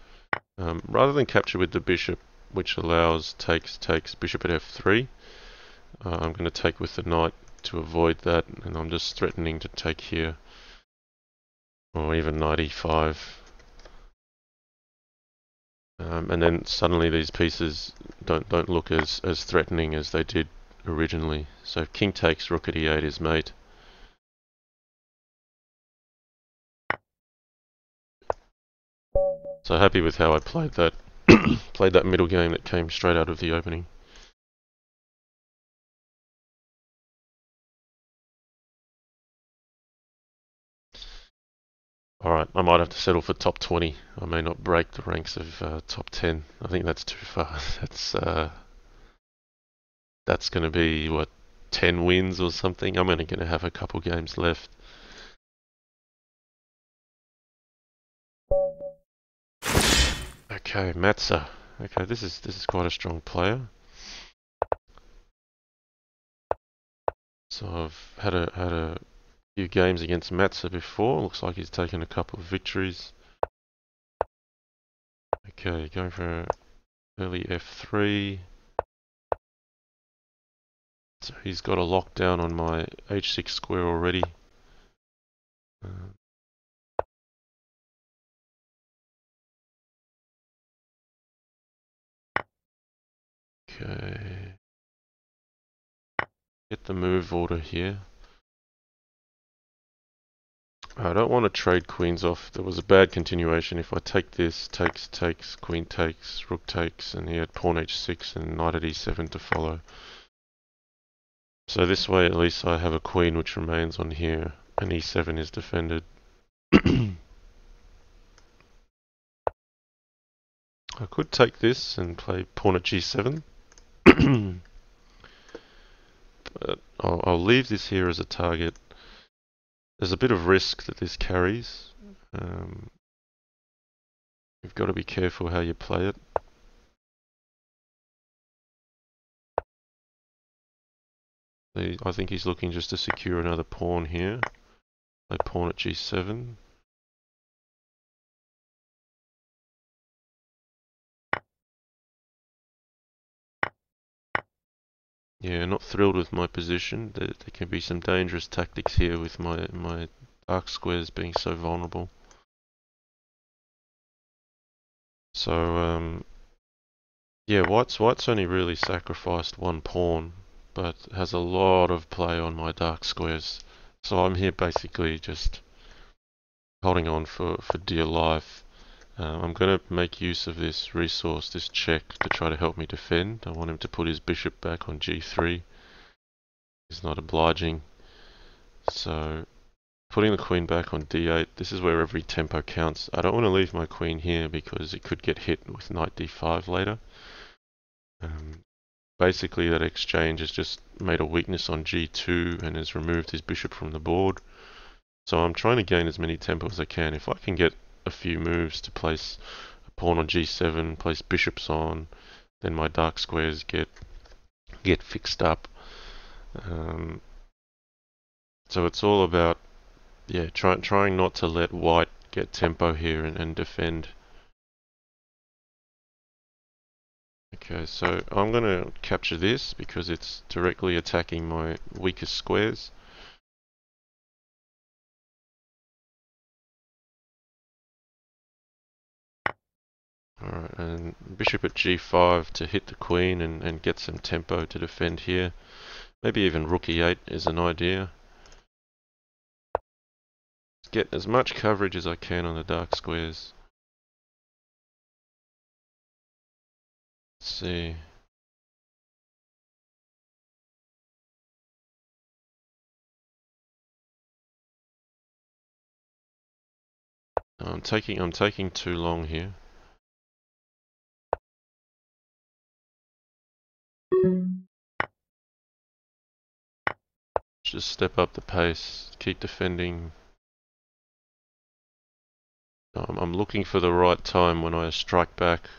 Speaker 1: Rather than capture with the bishop, which allows takes bishop at f3, I'm going to take with the knight to avoid that, and I'm just threatening to take here, or even knight e5. And then suddenly these pieces don't look as threatening as they did originally. So if king takes, rook at e8 is mate. So happy with how I played that played that middle game that came straight out of the opening. Alright, I might have to settle for top 20. I may not break the ranks of top 10. I think that's too far. That's going to be, what, 10 wins or something? I'm only going to have a couple games left. Okay, Matza. Okay, this is quite a strong player. So I've had a few games against Matza before. Looks like he's taken a couple of victories. Okay, going for early f3. So he's got a lockdown on my h6 square already. Okay. Get the move order here. I don't want to trade queens off. There was a bad continuation. If I take this, takes, queen takes, rook takes, and he had pawn h6 and knight at e7 to follow. So this way at least I have a queen which remains on here, and e7 is defended. I could take this and play pawn at g7. But I'll leave this here as a target. There's a bit of risk that this carries. You've got to be careful how you play it. I think he's looking just to secure another pawn here. Play pawn at g7. Yeah, not thrilled with my position. There can be some dangerous tactics here with my dark squares being so vulnerable. So yeah, white's only really sacrificed one pawn, but has a lot of play on my dark squares. So I'm here basically just holding on for dear life. I'm going to make use of this resource, this check, to try to help me defend. I want him to put his bishop back on g3. He's not obliging. So putting the queen back on d8, this is where every tempo counts. I don't want to leave my queen here because it could get hit with knight d5 later. Basically that exchange has just made a weakness on g2 and has removed his bishop from the board. So I'm trying to gain as many tempo as I can. If I can get a few moves to place a pawn on g7, place bishops on, then my dark squares get fixed up. So it's all about trying not to let white get tempo here and defend. Okay, so I'm going to capture this because it's directly attacking my weakest squares. Alright, and bishop at g5 to hit the queen and get some tempo to defend here. Maybe even rook e8 is an idea. Get as much coverage as I can on the dark squares. Let's see. I'm taking too long here. Just step up the pace, keep defending. I'm looking for the right time when I strike back.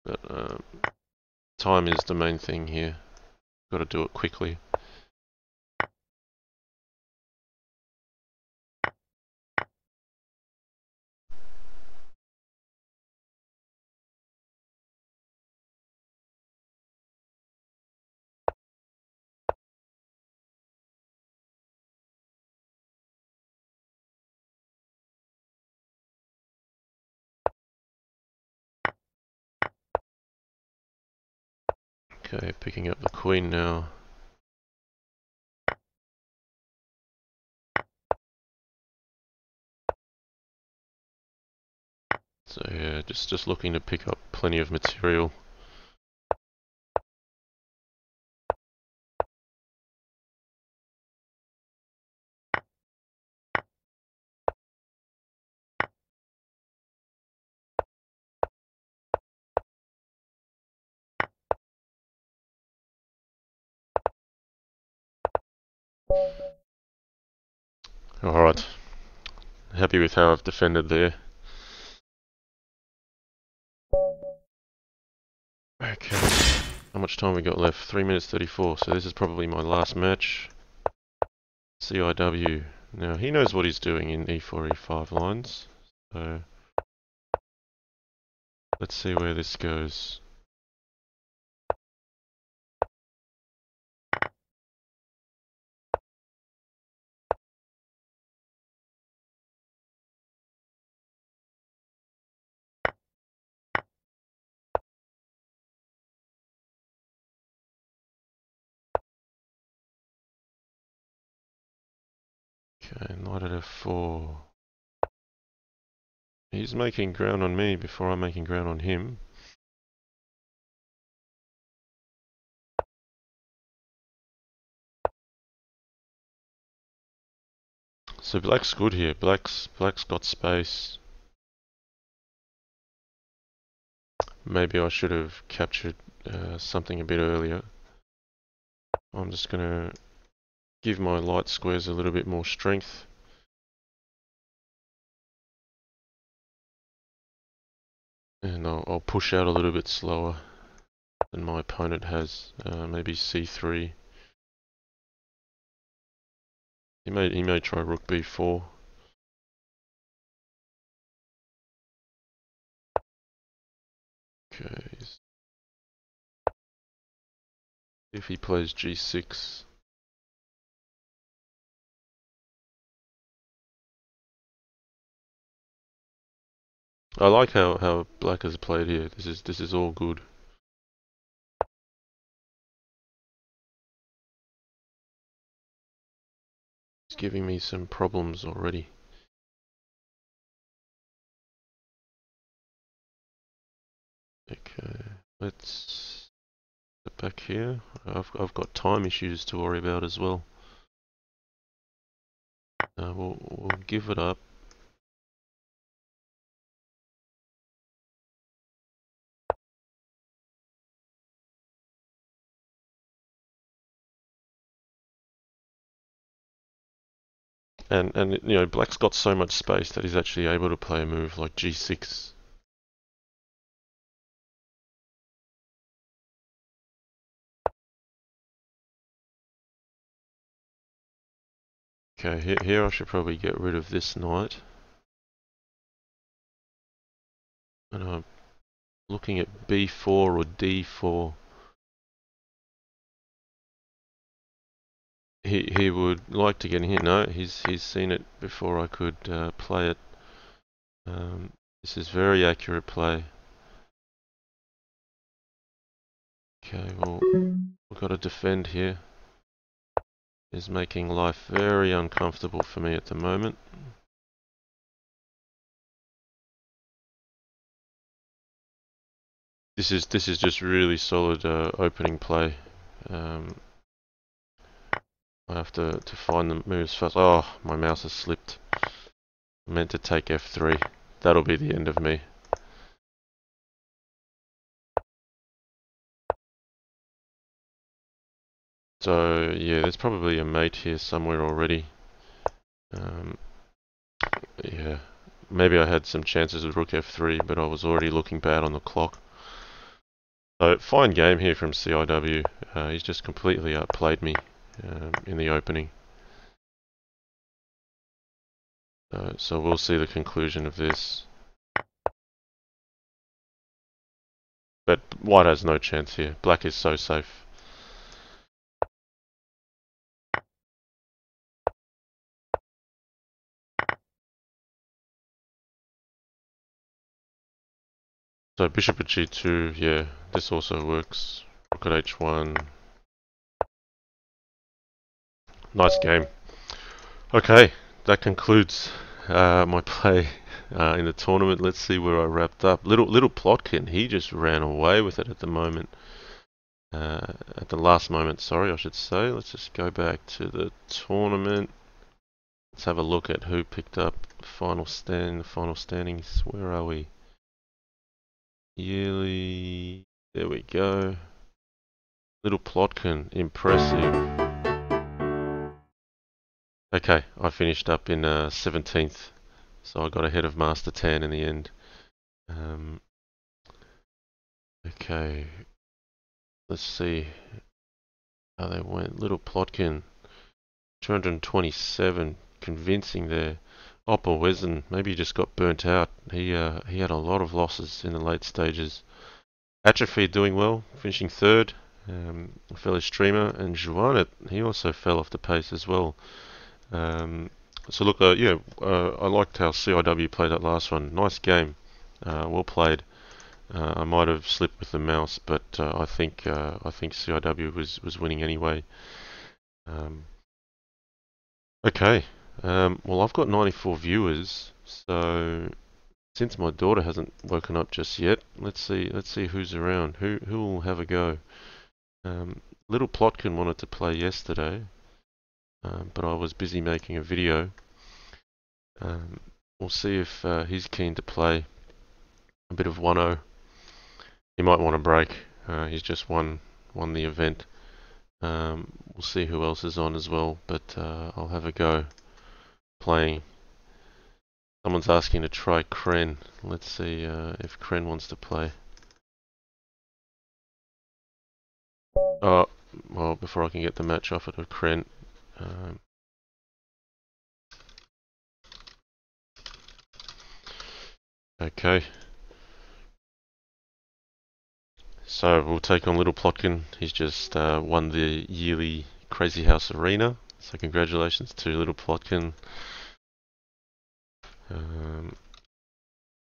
Speaker 1: But time is the main thing here. Got to do it quickly. Okay, picking up the queen now. So yeah, just looking to pick up plenty of material. Alright, happy with how I've defended there. Okay, how much time we got left? 3 minutes 34, so this is probably my last match. CIW. Now he knows what he's doing in e4, e5 lines, so let's see where this goes. Okay, knight at f4. He's making ground on me before I'm making ground on him. So black's good here. Black's got space. Maybe I should have captured something a bit earlier. I'm just gonna give my light squares a little bit more strength. And I'll push out a little bit slower than my opponent has. Maybe c3. He may try rook b4. Okay. If he plays g6. I like how black has played here. This is all good. It's giving me some problems already. Okay, let's get back here. I've got time issues to worry about as well. We'll give it up. And you know, black's got so much space that he's actually able to play a move like g6. Okay, here I should probably get rid of this knight. And I'm looking at b4 or d4. He would like to get in here. No, he's seen it before I could play it. This is very accurate play. Okay, well, we've got to defend here. It's making life very uncomfortable for me at the moment. This is just really solid opening play. I have to find the moves first. Oh, my mouse has slipped. I meant to take F3. That'll be the end of me. So yeah, there's probably a mate here somewhere already. Yeah, maybe I had some chances with Rook F3, but I was already looking bad on the clock. So fine game here from CIW. He's just completely outplayed me in the opening. So we'll see the conclusion of this. But white has no chance here. Black is so safe. So bishop at g2, yeah, this also works. Rook at h1. Nice game. Okay, that concludes my play in the tournament. Let's see where I wrapped up. Little Plotkin, he just ran away with it at the moment. At the last moment, sorry, I should say. Let's just go back to the tournament. Let's have a look at who picked up the final standings. Where are we? Yearly. There we go. Little Plotkin, impressive. Okay, I finished up in 17th, so I got ahead of Master Tan in the end. Okay, let's see how they went. Little Plotkin, 227, convincing there. Oppa Wesen, maybe he just got burnt out. He had a lot of losses in the late stages. Atrophy doing well, finishing third. A fellow streamer, and Juanet, he also fell off the pace as well. So look, I liked how CIW played that last one. Nice game, well played. I might have slipped with the mouse, but I think CIW was winning anyway. Okay, well I've got 94 viewers, so since my daughter hasn't woken up just yet, let's see who's around. Who will have a go? Little Plotkin wanted to play yesterday, but I was busy making a video. We'll see if he's keen to play a bit of 1-0. He might want a break. He's just won the event. We'll see who else is on as well, but I'll have a go playing. Someone's asking to try Kren. Let's see if Kren wants to play. Oh, well, before I can get the match offered to Kren. Okay. So we'll take on Little Plotkin. He's just won the Yearly Crazyhouse Arena. So congratulations to Little Plotkin.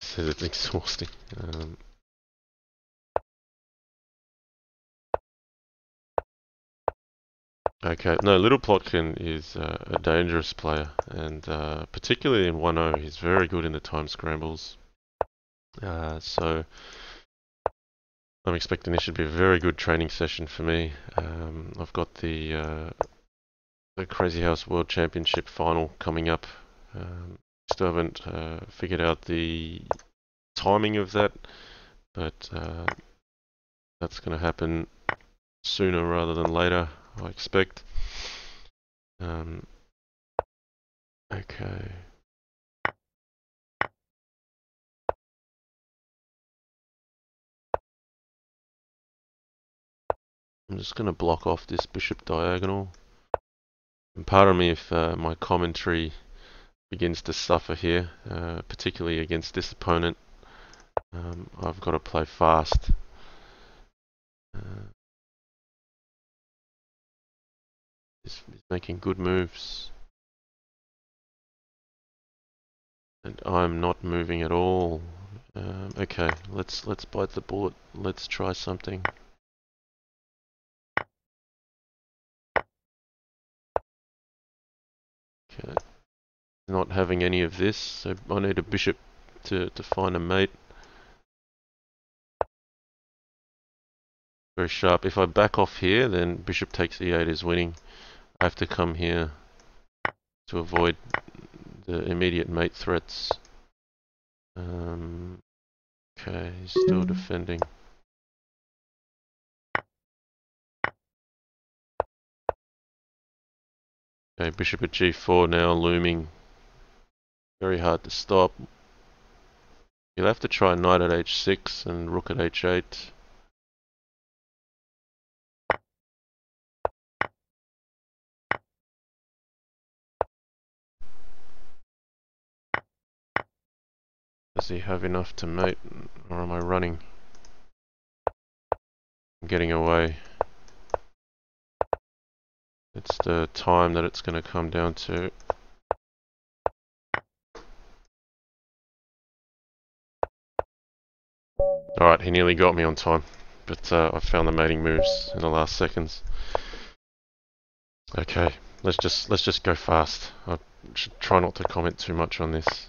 Speaker 1: Says it's exhausting. Okay, no, Little Plotkin is a dangerous player, and particularly in 1-0, he's very good in the time scrambles. So I'm expecting this should be a very good training session for me. I've got the Crazyhouse World Championship final coming up. Still haven't figured out the timing of that, but that's going to happen sooner rather than later, I expect. Okay. I'm just going to block off this bishop diagonal. And pardon me if my commentary begins to suffer here, particularly against this opponent. I've got to play fast. He's making good moves. And I'm not moving at all. Okay, let's bite the bullet. Let's try something. Okay. Not having any of this, so I need a bishop to find a mate. Very sharp. If I back off here, then bishop takes e8 is winning. I have to come here to avoid the immediate mate threats. Okay, he's still defending. Okay, bishop at g4 now looming. Very hard to stop. You'll have to try knight at h6 and rook at h8. Does he have enough to mate, or am I running? I'm getting away. It's the time that it's going to come down to. Alright, he nearly got me on time, but I found the mating moves in the last seconds. Okay, let's just go fast. I should try not to comment too much on this.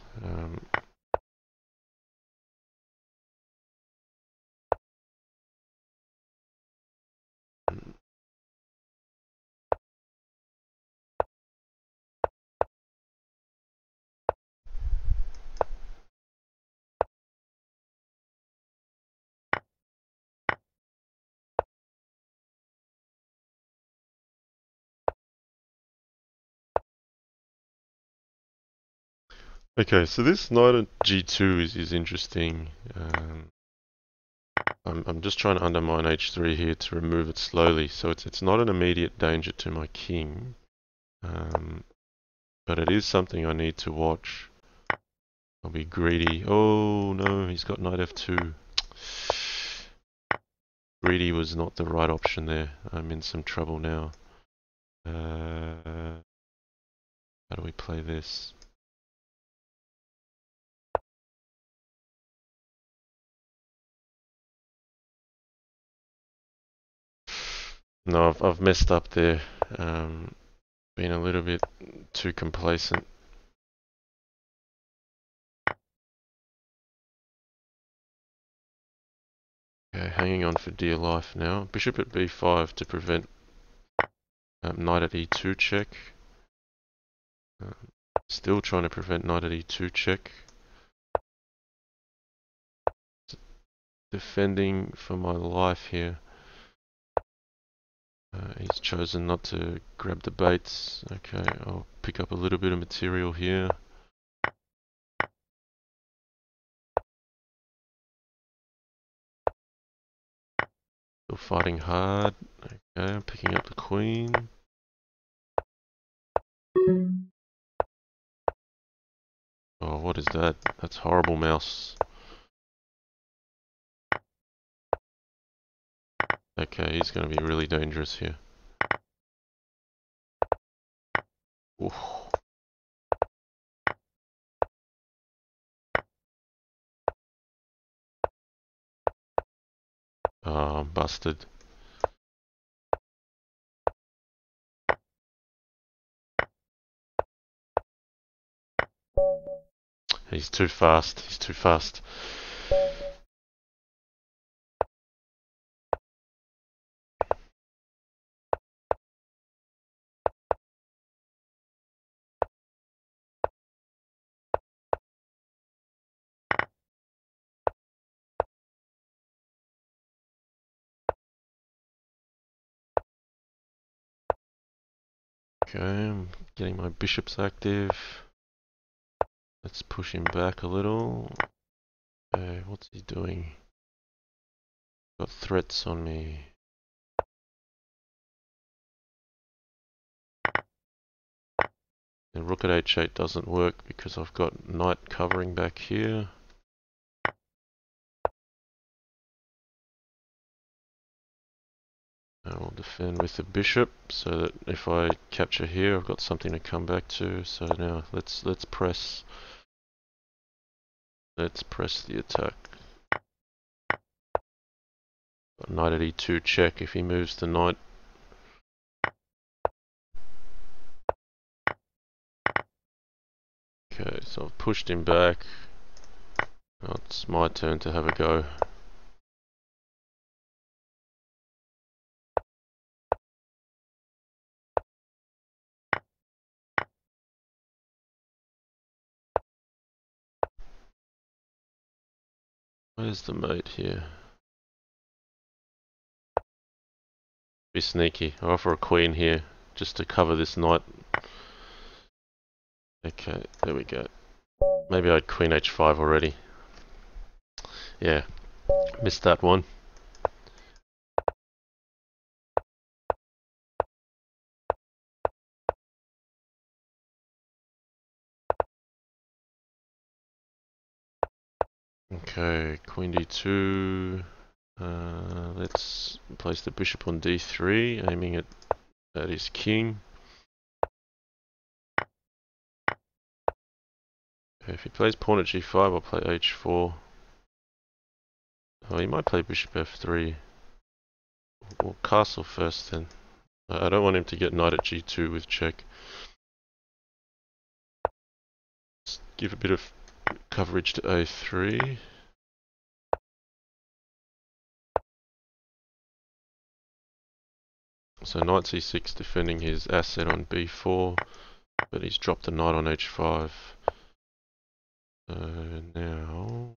Speaker 1: Okay, so this knight at g2 is interesting. I'm just trying to undermine h3 here to remove it slowly, so it's not an immediate danger to my king, but it is something I need to watch. I'll be greedy. Oh no, he's got knight f2. Greedy was not the right option there. I'm in some trouble now. How do we play this? No, I've messed up there. Been a little bit too complacent. Okay, hanging on for dear life now. Bishop at b5 to prevent knight at e2 check. Still trying to prevent knight at e2 check. Defending for my life here. He's chosen not to grab the baits. Okay, I'll pick up a little bit of material here. Still fighting hard. Okay, I'm picking up the queen. Oh, what is that? That's horrible, mouse. Okay, he's going to be really dangerous here. Oof. Oh, I'm busted. He's too fast. He's too fast. Okay, I'm getting my bishops active. Let's push him back a little. Okay, what's he doing? Got threats on me. The rook at h8 doesn't work because I've got knight covering back here. I will defend with the bishop so that if I capture here I've got something to come back to. So now let's press the attack. Got knight at e2 check if he moves the knight. Okay, so I've pushed him back. Now it's my turn to have a go. Where's the mate here? Be sneaky. I'll offer a queen here just to cover this knight. Okay, there we go. Maybe I had queen h5 already. Yeah, missed that one. Okay, queen d2. Let's place the bishop on d3, aiming at his king. Okay, if he plays pawn at g5, I'll play h4. Oh, he might play bishop f3. Or castle first then. I don't want him to get knight at g2 with check. Let's give a bit of coverage to a3. So knight c6 defending his asset on b4, but he's dropped the knight on h5. So now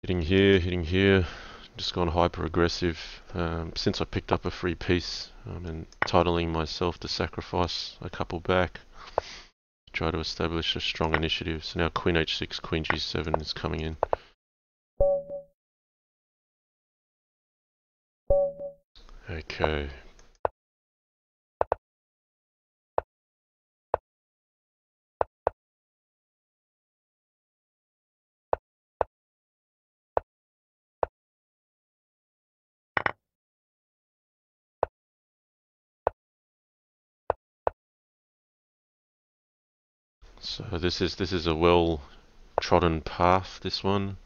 Speaker 1: hitting here, just gone hyper aggressive. Since I picked up a free piece, I'm entitling myself to sacrifice a couple back to try to establish a strong initiative. So now queen h6, queen g7 is coming in. Okay. So this is a well trodden path, this one.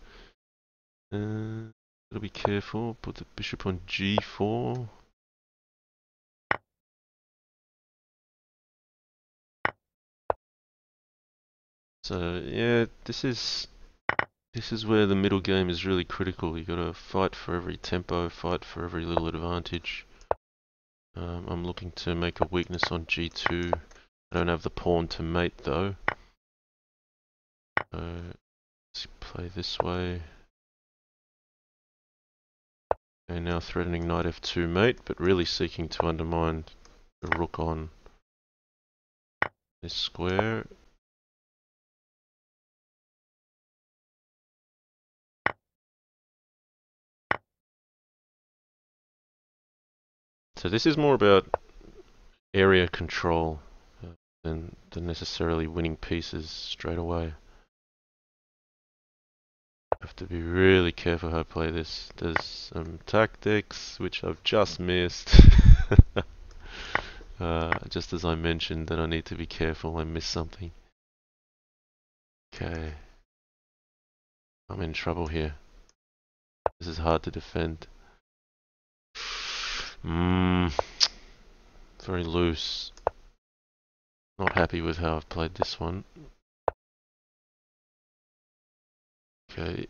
Speaker 1: Gotta be careful, put the bishop on g4. So yeah, this is where the middle game is really critical. You gotta fight for every tempo, fight for every little advantage. I'm looking to make a weakness on g2. I don't have the pawn to mate though. Let's play this way. Okay, now threatening knight f2 mate, but really seeking to undermine the rook on this square. So this is more about area control than necessarily winning pieces straight away. I have to be really careful how I play this. There's some tactics which I've just missed. Just as I mentioned that I need to be careful, I missed something. Okay. I'm in trouble here. This is hard to defend. Very loose. Not happy with how I've played this one. Okay.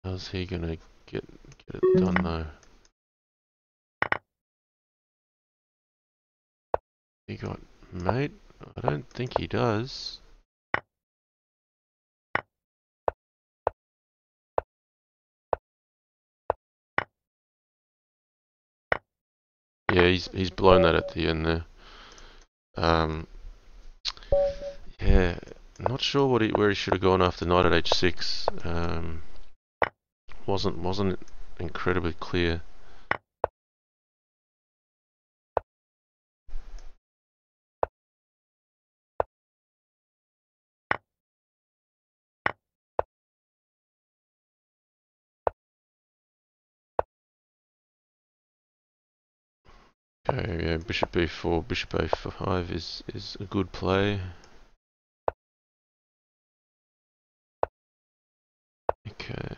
Speaker 1: How's he gonna get it done though? He got mate? I don't think he does. Yeah, he's blown that at the end there. Yeah, not sure where he should have gone after knight at h6. Wasn't incredibly clear. Okay, yeah, bishop b4, bishop a5 is a good play. Okay.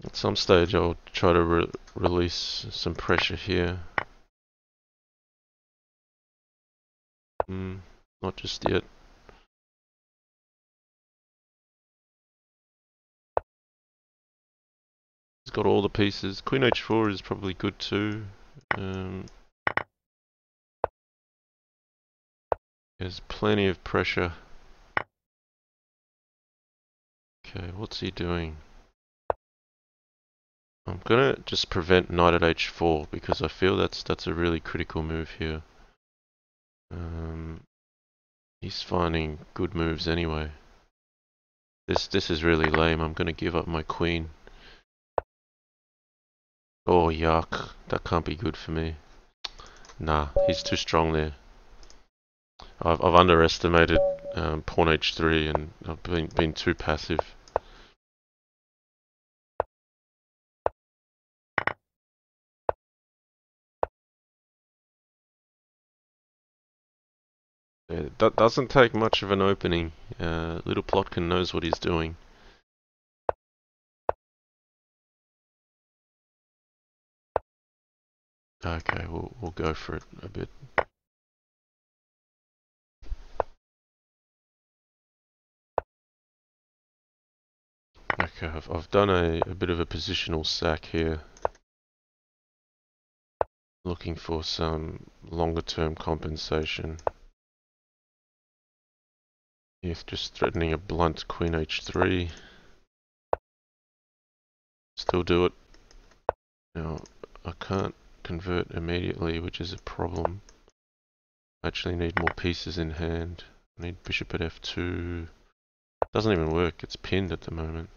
Speaker 1: At some stage I'll try to release some pressure here. Not just yet. got all the pieces. Queen h4 is probably good too. There's plenty of pressure. Okay, what's he doing? I'm gonna just prevent knight at h4 because I feel that's a really critical move here. He's finding good moves anyway. This is really lame. I'm gonna give up my queen. Oh yuck, that can't be good for me. Nah, he's too strong there. I've underestimated pawn h3 and I've been too passive. That doesn't take much of an opening. Little Plotkin knows what he's doing. Okay, we'll go for it a bit. Okay, I've done a bit of a positional sack here. Looking for some longer term compensation. If just threatening a blunt queen h3. Still do it. Now, I can't convert immediately, which is a problem. I actually need more pieces in hand. I need bishop at f2. Doesn't even work, it's pinned at the moment.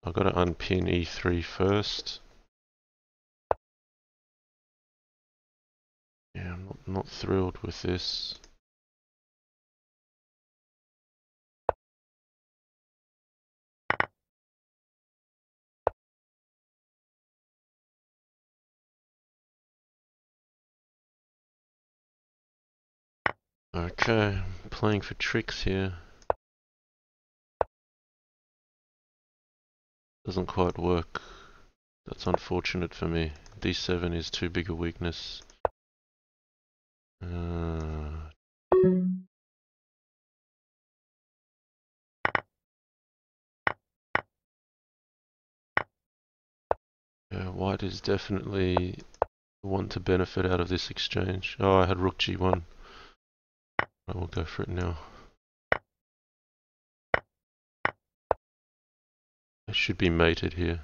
Speaker 1: I've got to unpin e3 first. Yeah, I'm not thrilled with this. Okay, I'm playing for tricks here. Doesn't quite work. That's unfortunate for me. d7 is too big a weakness. Yeah, white is definitely the one to benefit out of this exchange. Oh, I had rook g1. I will go for it now. I should be mated here.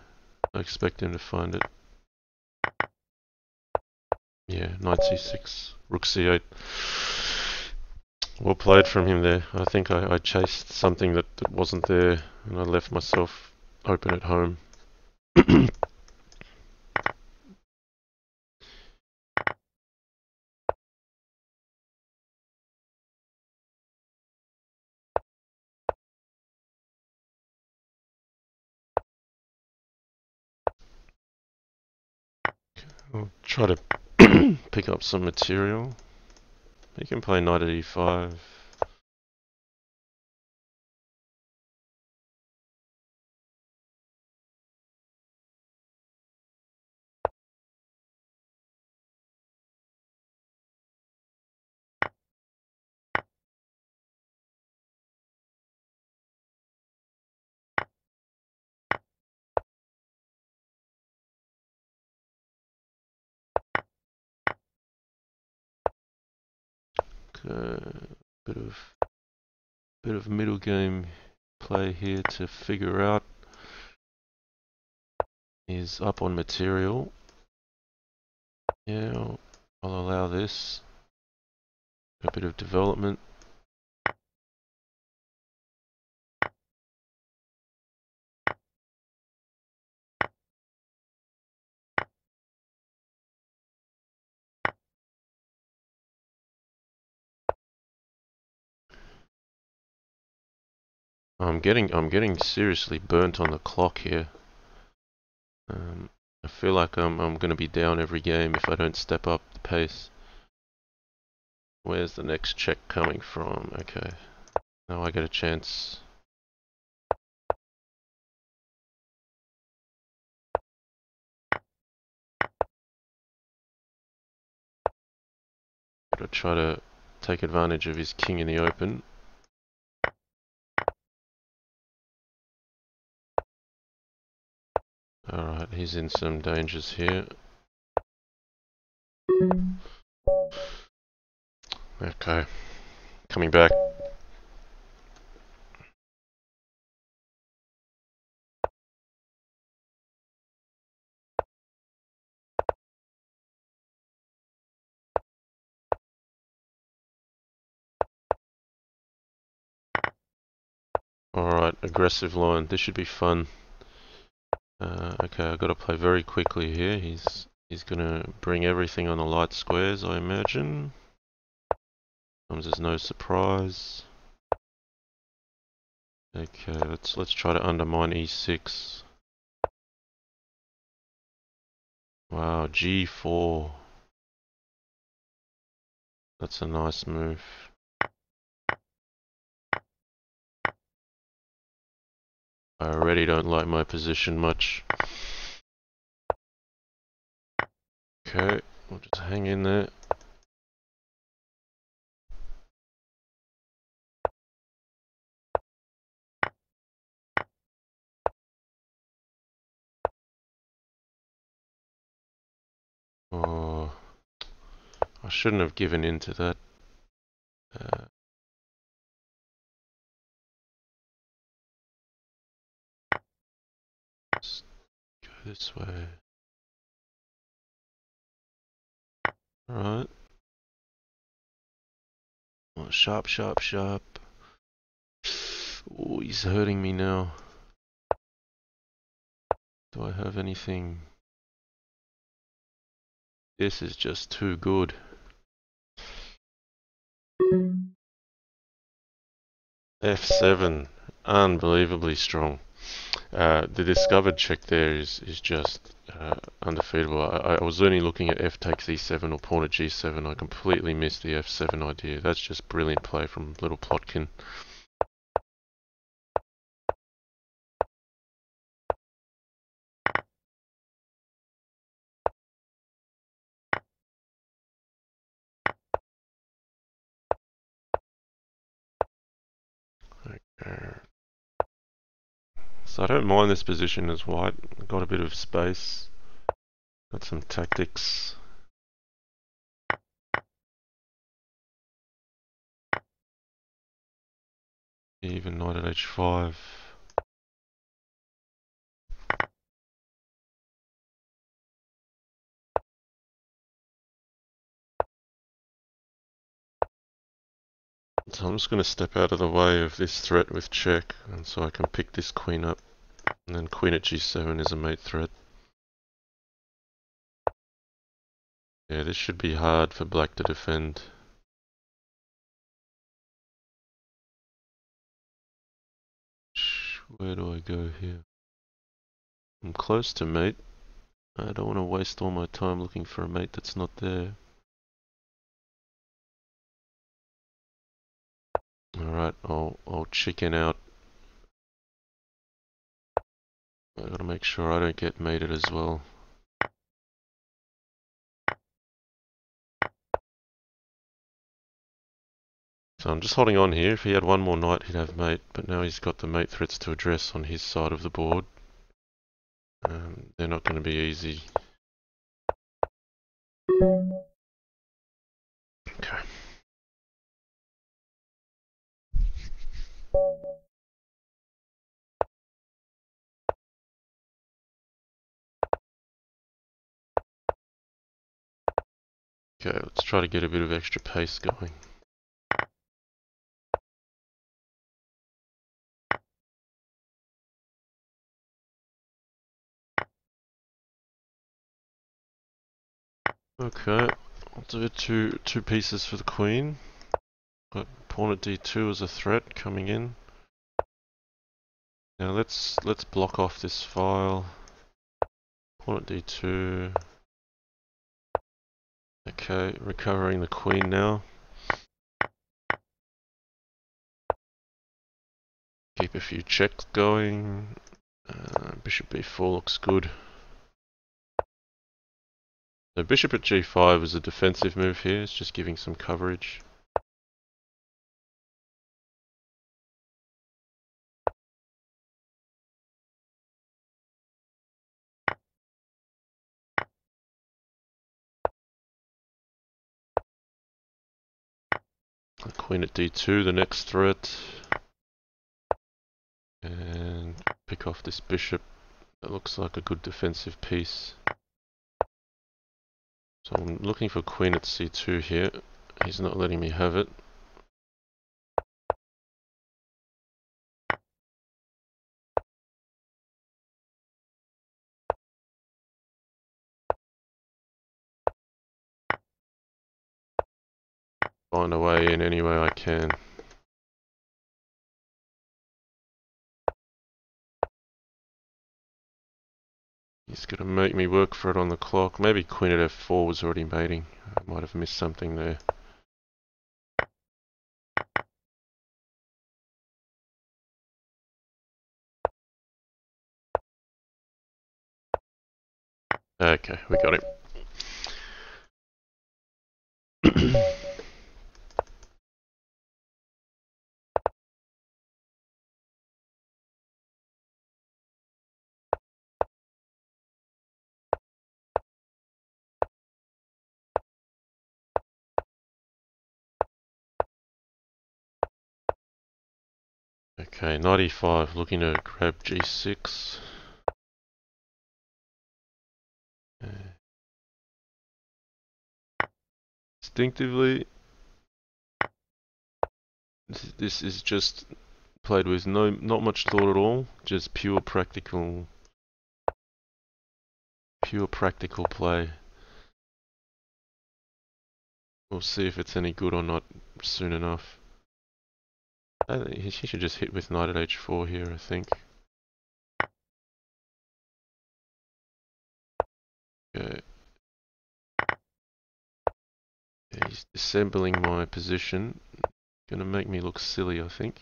Speaker 1: I expect him to find it. Yeah, knight c6, rook c8. Well played from him there. I think I chased something that wasn't there and I left myself open at home. I'll try to pick up some material. He can play knight at e5. Bit of middle game play here to figure out. Is up on material. Yeah, I'll allow this. A bit of development. I'm getting seriously burnt on the clock here. I feel like I'm going to be down every game if I don't step up the pace. Where's the next check coming from? Okay, now I get a chance. Gotta try to take advantage of his king in the open. Alright, he's in some dangers here. Okay, coming back. Alright, aggressive line. This should be fun. Okay, I've got to play very quickly here. He's gonna bring everything on the light squares, I imagine. Comes as no surprise. Okay, let's try to undermine e6. Wow, g4. That's a nice move. I already don't like my position much. Okay, we'll just hang in there. Oh, I shouldn't have given in to that. Let's go this way. Alright. Oh, sharp, sharp, sharp. Oh, he's hurting me now. Do I have anything? This is just too good. F7. Unbelievably strong. The discovered check there is just undefeatable. I was only looking at f takes e7 or pawn at g7. I completely missed the f7 idea. That's just brilliant play from little Plotkin. Okay. So I don't mind this position as white. Got a bit of space. Got some tactics. Even knight at h5. So I'm just going to step out of the way of this threat with check, and so I can pick this queen up. And then queen at g7 is a mate threat. Yeah, this should be hard for black to defend. Where do I go here? I'm close to mate. I don't want to waste all my time looking for a mate that's not there. Alright, I'll chicken out. I gotta make sure I don't get mated as well. So I'm just holding on here. If he had one more knight, he'd have mate, but now he's got the mate threats to address on his side of the board. They're not going to be easy. Okay. Okay, let's try to get a bit of extra pace going. Okay, I'll do two pieces for the queen. Got pawn at d2 as a threat coming in. Now let's block off this file. Pawn at d2. Okay, recovering the queen now. Keep a few checks going. Bishop b4 looks good. So bishop at g5 is a defensive move here. It's just giving some coverage. Queen at d2, the next threat. And pick off this bishop. That looks like a good defensive piece. So I'm looking for queen at c2 here. He's not letting me have it. Find a way in any way I can. He's going to make me work for it on the clock. Maybe queen at f4 was already mating. I might have missed something there. Okay, we got it. Okay, knight e5, looking to grab g6. Instinctively, this is just played with not much thought at all, just pure practical play. We'll see if it's any good or not soon enough. He should just hit with knight at h4 here, I think. Okay. Yeah, he's disassembling my position. Gonna make me look silly, I think.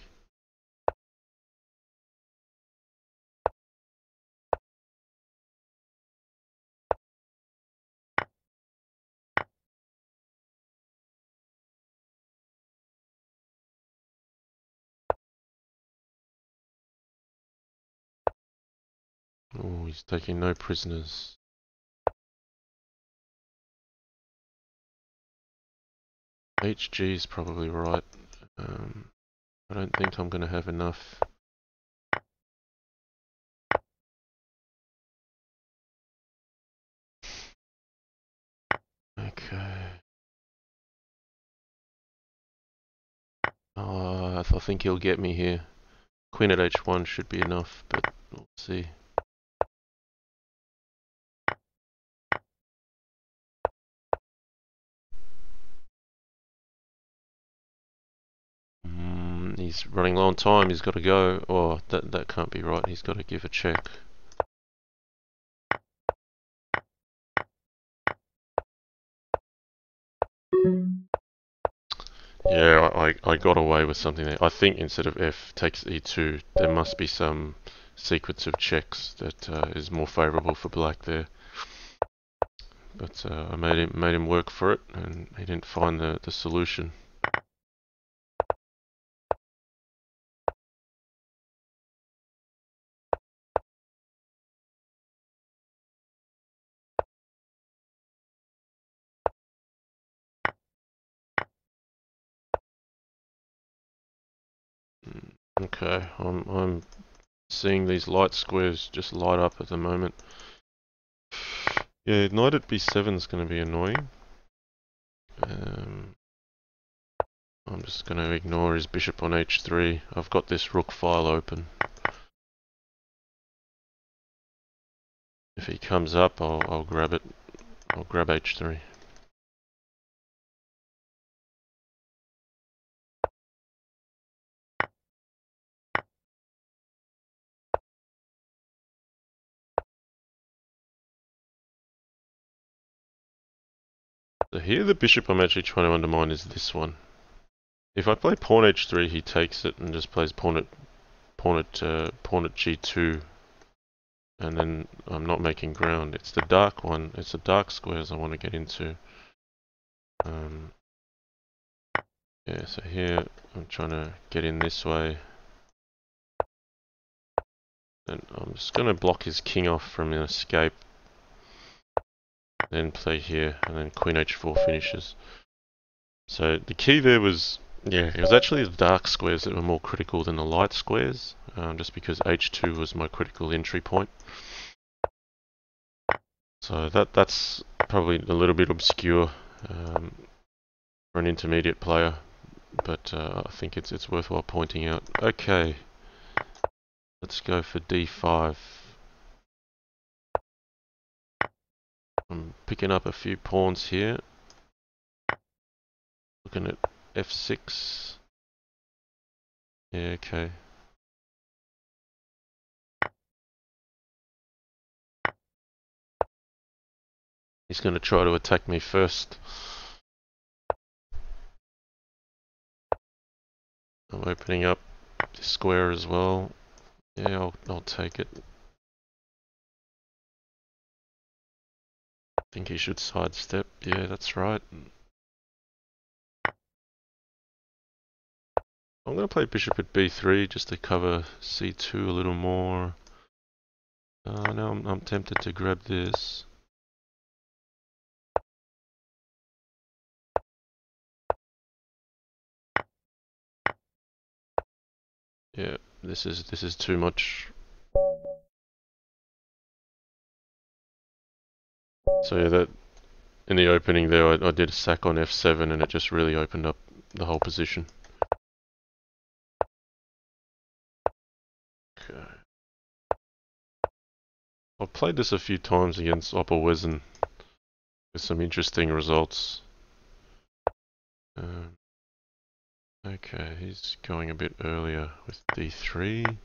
Speaker 1: Oh, he's taking no prisoners. HG is probably right. I don't think I'm gonna have enough. Okay. Oh, I think he'll get me here. Queen at h1 should be enough, but we'll see. He's running low on time, he's got to go. Oh, that can't be right, he's got to give a check. Yeah, I got away with something there. I think instead of f takes e2, there must be some sequence of checks that is more favourable for black there. But I made him work for it, and he didn't find the solution. Okay, I'm seeing these light squares just light up at the moment. Yeah, knight at b7 is going to be annoying. I'm just going to ignore his bishop on h3. I've got this rook file open. If he comes up, I'll grab it. I'll grab h3. So here the bishop I'm actually trying to undermine is this one. If I play pawn h3, he takes it and just plays pawn at g2, and then I'm not making ground. It's the dark one. It's the dark squares I want to get into. Yeah, so here I'm trying to get in this way, and I'm just going to block his king off from an escape. Then play here, and then queen h4 finishes. So the key there was Yeah, it was actually the dark squares that were more critical than the light squares, just because H2 was my critical entry point. So that's probably a little bit obscure for an intermediate player, but I think it's worthwhile pointing out. Okay, let's go for D5. I'm picking up a few pawns here. Looking at F6. Yeah, okay. He's going to try to attack me first. I'm opening up this square as well. Yeah, I'll take it. I think he should sidestep. Yeah, that's right. I'm going to play bishop at b3 just to cover c2 a little more. Now I'm tempted to grab this. Yeah, this is too much. So yeah, that in the opening there, I did a sack on f7, and it just really opened up the whole position. Okay. I've played this a few times against Opperwesen with some interesting results. Okay, he's going a bit earlier with d3.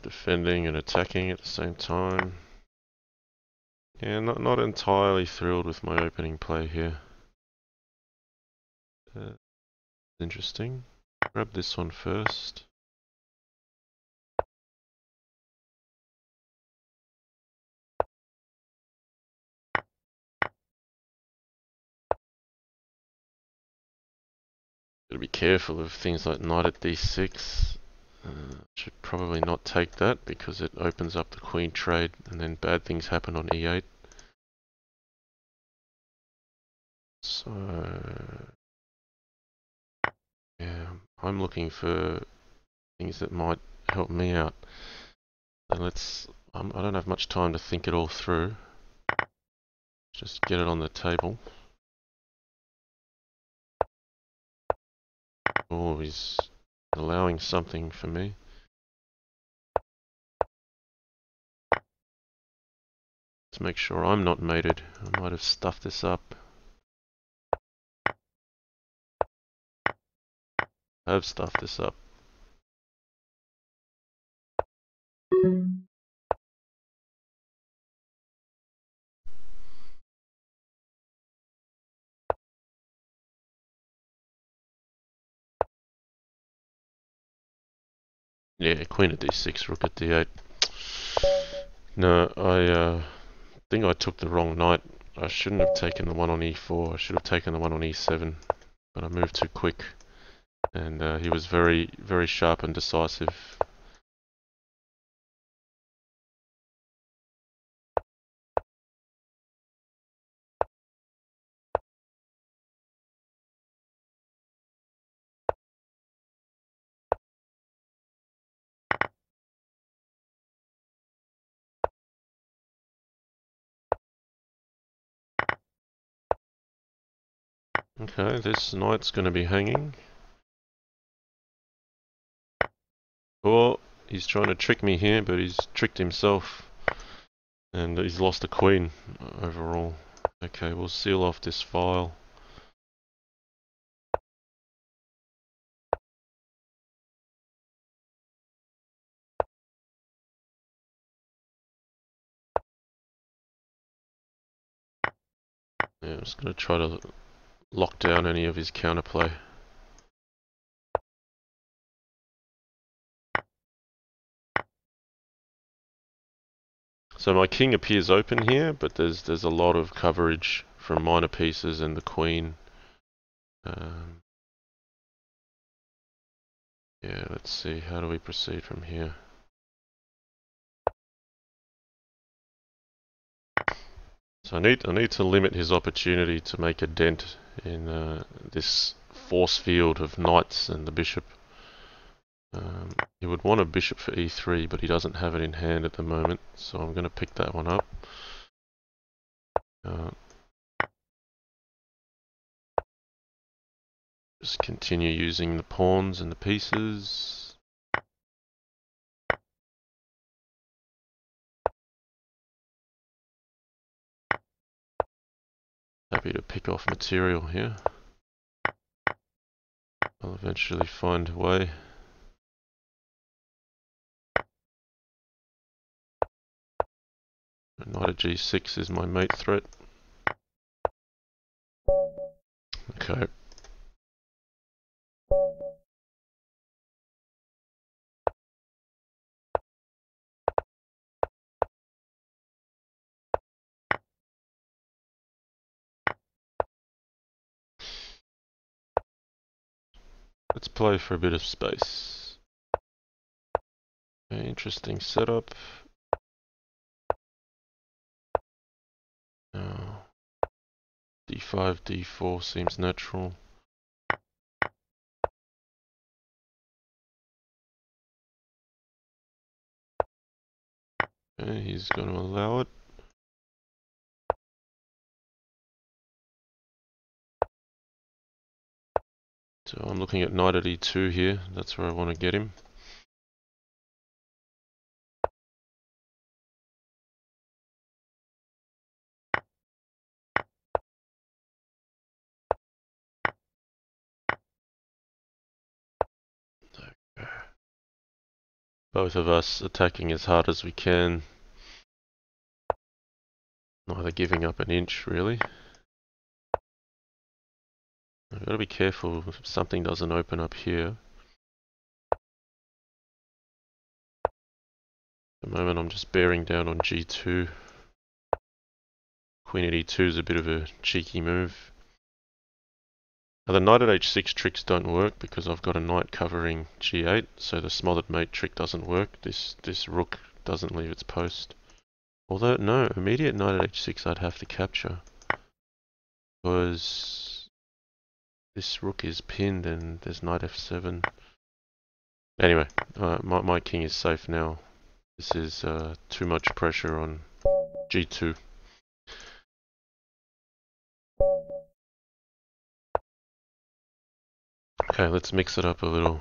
Speaker 1: Defending and attacking at the same time. Yeah, not entirely thrilled with my opening play here. Interesting. Grab this one first. Gotta be careful of things like knight at d6. Should probably not take that because it opens up the queen trade and then bad things happen on e8. So yeah, I'm looking for things that might help me out. And I don't have much time to think it all through. Just get it on the table. Oh, he's allowing something for me. Let's make sure I'm not mated. I might have stuffed this up. I have stuffed this up. Yeah, queen at d6, rook at d8. No, I think I took the wrong knight. I shouldn't have taken the one on e4. I should have taken the one on e7, but I moved too quick, and he was very, very sharp and decisive. Okay, this knight's going to be hanging. Or he's trying to trick me here, but he's tricked himself, and he's lost a queen overall. Okay, we'll seal off this file. Yeah, I'm just going to try to lock down any of his counterplay. So my king appears open here, but there's a lot of coverage from minor pieces and the queen. Yeah, let's see, how do we proceed from here? So I need to limit his opportunity to make a dent in this force field of knights and the bishop. He would want a bishop for e3, but he doesn't have it in hand at the moment, so I'm going to pick that one up. Just continue using the pawns and the pieces. Happy to pick off material here. I'll eventually find a way. Knight of g6 is my mate threat. Okay. Let's play for a bit of space. Okay, interesting setup. Now, d5, d4 seems natural. Okay, he's going to allow it. So I'm looking at knight at e2 here. That's where I want to get him. Both of us attacking as hard as we can. Neither giving up an inch, really. I've got to be careful if something doesn't open up here. At the moment I'm just bearing down on g2. Queen at e2 is a bit of a cheeky move. Now the knight at h6 tricks don't work because I've got a knight covering g8, so the smothered mate trick doesn't work. This rook doesn't leave its post. Although, no, immediate knight at h6 I'd have to capture. Because this rook is pinned and there's knight f7. Anyway, my king is safe now. This is too much pressure on g2. Okay, let's mix it up a little.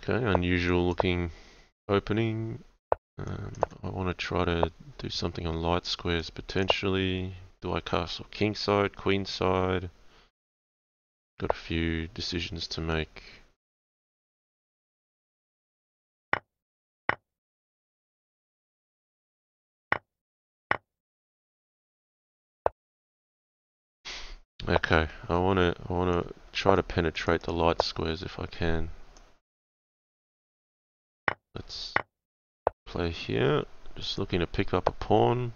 Speaker 1: Okay, unusual looking opening. I want to try to do something on light squares potentially. Do I castle king side, queen side? Got a few decisions to make. Okay, I wanna try to penetrate the light squares if I can. Let's play here. Just looking to pick up a pawn.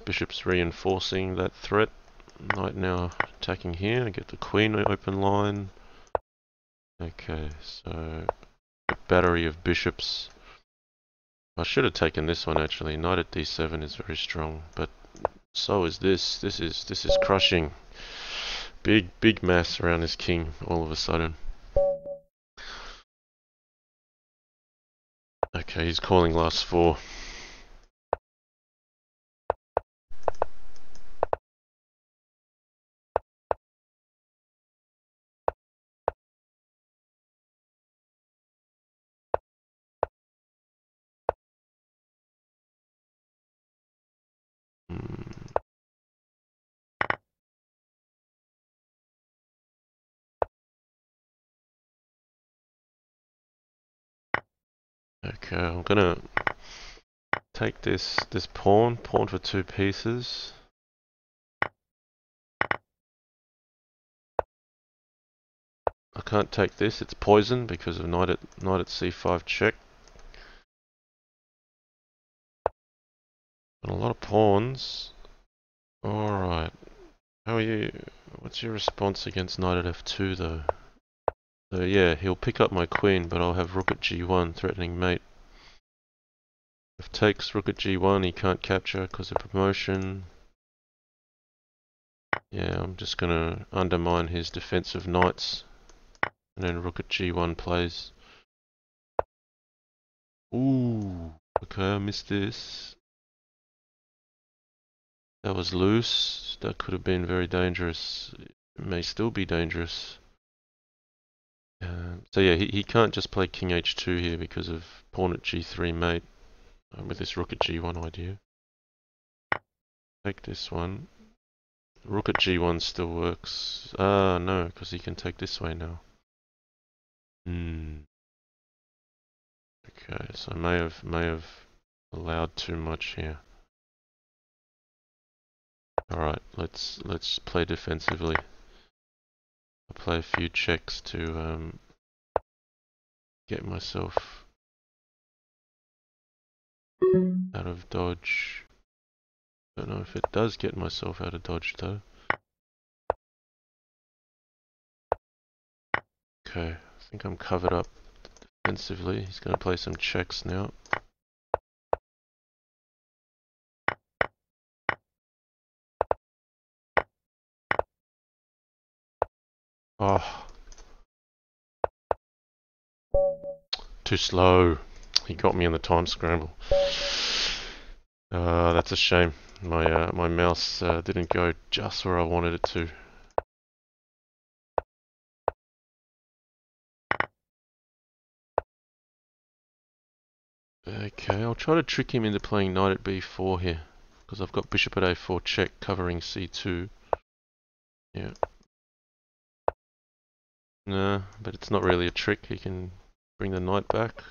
Speaker 1: Bishop's reinforcing that threat. Knight now attacking here. Get the queen open line. Okay, so a battery of bishops. I should have taken this one actually. Knight at d7 is very strong, but so is this. This is crushing. Big mass around this king all of a sudden. Okay, he's calling last four. Okay, I'm gonna take this pawn for two pieces. I can't take this, it's poison because of knight at c5 check. And a lot of pawns. Alright. How are you? What's your response against knight at f2 though? So yeah, he'll pick up my queen, but I'll have rook at g1 threatening mate. If takes rook at g1, he can't capture because of promotion. Yeah, I'm just gonna undermine his defensive knights. And then rook at g1 plays. Ooh, okay, I missed this. That was loose. That could have been very dangerous. It may still be dangerous. So yeah, he can't just play king h2 here because of pawn at g3 mate with this rook at g1 idea. Take this one. Rook at g1 still works. Ah, no, because he can take this way now. Okay, so I may have allowed too much here. Alright, let's play defensively. I'll play a few checks to get myself out of dodge. Don't know if it does get myself out of dodge though. Okay, I think I'm covered up defensively. He's going to play some checks now. Oh, too slow. He got me in the time scramble. That's a shame. My mouse didn't go just where I wanted it to. Okay, I'll try to trick him into playing knight at b4 here, because I've got bishop at a4 check covering c2. Yeah. No, but it's not really a trick. He can bring the knight back.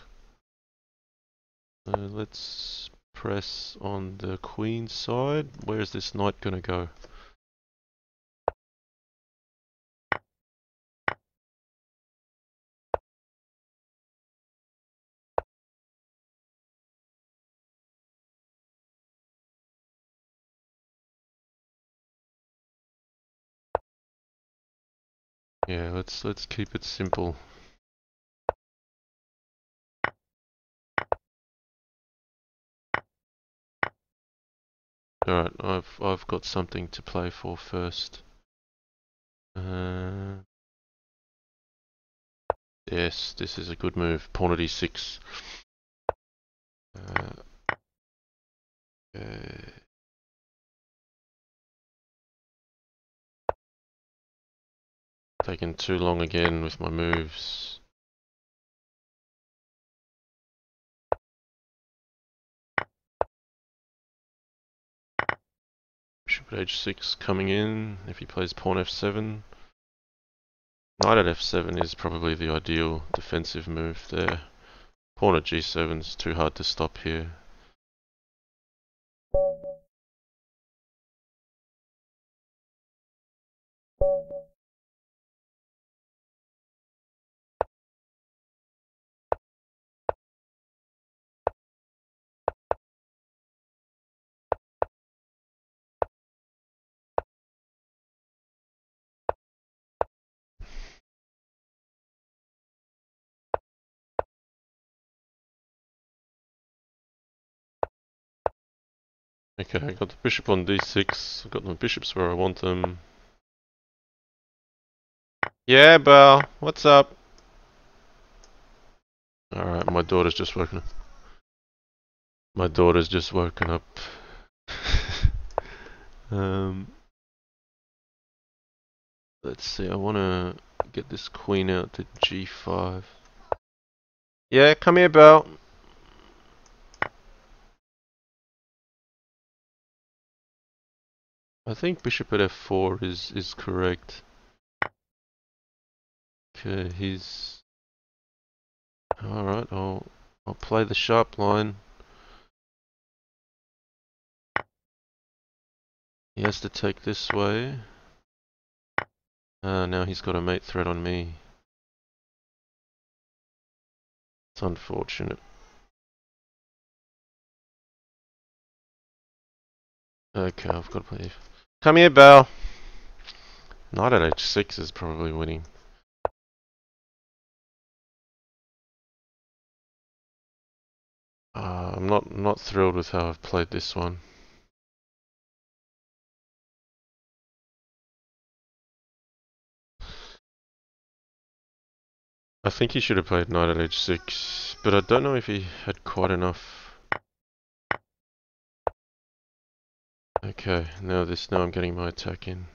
Speaker 1: Let's press on the queen side. Where is this knight gonna go? Yeah, let's keep it simple. Alright, I've got something to play for first. Yes, this is a good move. Pawn at e6. Taking too long again with my moves. Bishop at h6 coming in. If he plays pawn f7. Knight at f7 is probably the ideal defensive move there. Pawn at g7 is too hard to stop here. Okay, I got the bishop on d6. I've got my bishops where I want them. Yeah, Belle, what's up? Alright, my daughter's just woken up. My daughter's just woken up. Let's see, I want to get this queen out to g5. Yeah, come here, Belle. I think bishop at f4 is correct. Okay, he's... Alright, I'll play the sharp line. He has to take this way. Now he's got a mate threat on me. It's unfortunate. Okay, I've got to play. Come here, Belle. Knight at h6 is probably winning. I'm not thrilled with how I've played this one. I think he should have played knight at h6, but I don't know if he had quite enough. Okay, now I'm getting my attack in.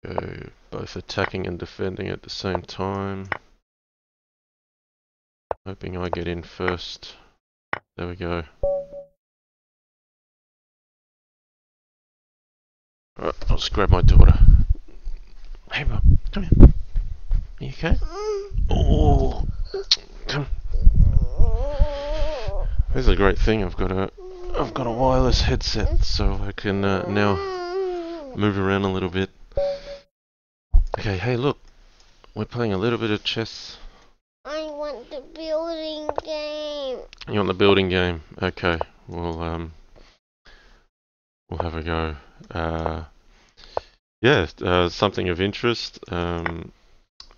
Speaker 1: Go both attacking and defending at the same time. Hoping I get in first. There we go. Alright, I'll just grab my daughter. Hey, Bob, come here. Are you okay? Oh, come. This is a great thing. I've got a wireless headset, so I can now move around a little bit. Okay, hey, look, we're playing a little bit of chess.
Speaker 2: I want the building game.
Speaker 1: You want the building game? Okay, we'll have a go. Yeah, something of interest. While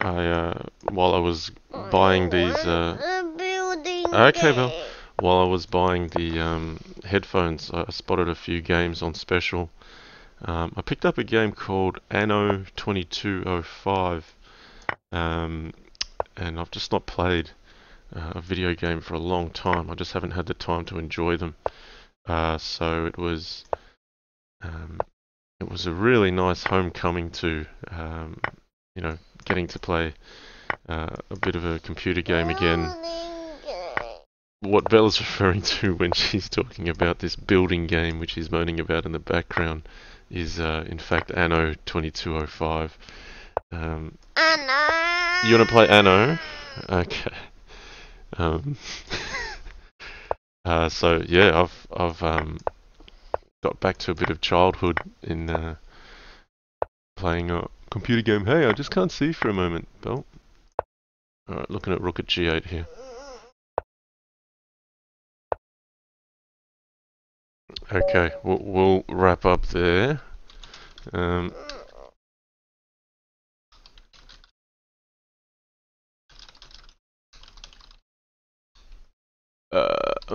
Speaker 1: I was buying these.
Speaker 2: The building
Speaker 1: Okay,
Speaker 2: game.
Speaker 1: Bill. While I was buying the headphones, I spotted a few games on special. I picked up a game called Anno 2205, and I've just not played a video game for a long time. I just haven't had the time to enjoy them. So it was a really nice homecoming to, getting to play a bit of a computer game again. What Bella's referring to when she's talking about this building game, which she's moaning about in the background, is in fact Anno 2205.
Speaker 2: Anno.
Speaker 1: You want to play Anno? Okay. So yeah, I've got back to a bit of childhood in playing a computer game. Hey, I just can't see for a moment, Belle. Alright, looking at rook at g8 here. Okay, we'll wrap up there. I'm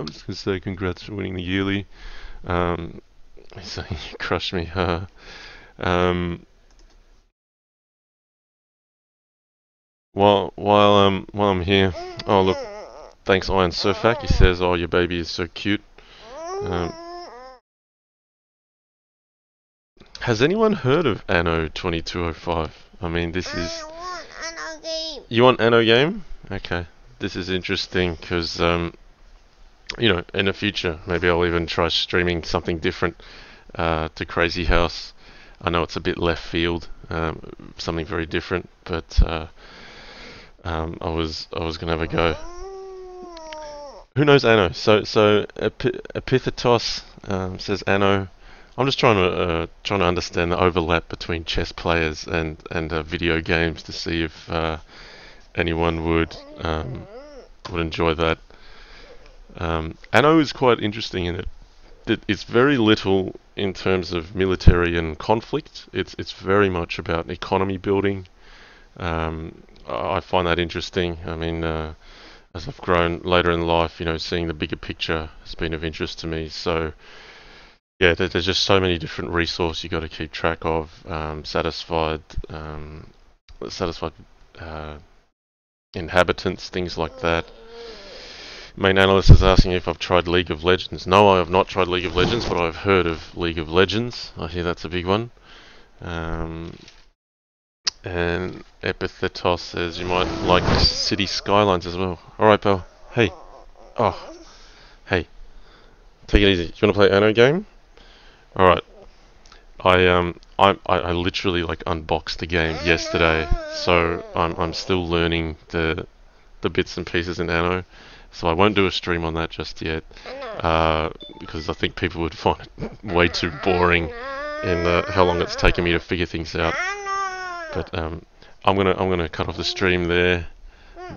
Speaker 1: just gonna say congrats for winning the yearly. He's saying you crushed me. While I'm here, oh look, thanks Iron Surfac. He says, "Oh, your baby is so cute." Has anyone heard of Anno 2205? I mean, this is.
Speaker 2: I want Anno game.
Speaker 1: You want Anno game? Okay, this is interesting because in the future, maybe I'll even try streaming something different to Crazy House. I know it's a bit left field, something very different, but I was gonna have a go. Who knows Anno? So Epithetos says Anno. I'm just trying to understand the overlap between chess players and video games to see if anyone would enjoy that. Anno is quite interesting in it. It's very little in terms of military and conflict. It's very much about economy building. I find that interesting. I mean, as I've grown later in life, seeing the bigger picture has been of interest to me. So. Yeah, there's just so many different resources you got to keep track of. Satisfied inhabitants, things like that. Main analyst is asking if I've tried League of Legends. No, I have not tried League of Legends, but I've heard of League of Legends. I hear that's a big one. And Epithetos says you might like City Skylines as well. Alright, pal. Hey. Oh. Hey. Take it easy. You want to play Anno game? Alright. I literally unboxed the game yesterday, so I'm still learning the bits and pieces in Anno. So I won't do a stream on that just yet, because I think people would find it way too boring in how long it's taken me to figure things out. But I'm gonna cut off the stream there.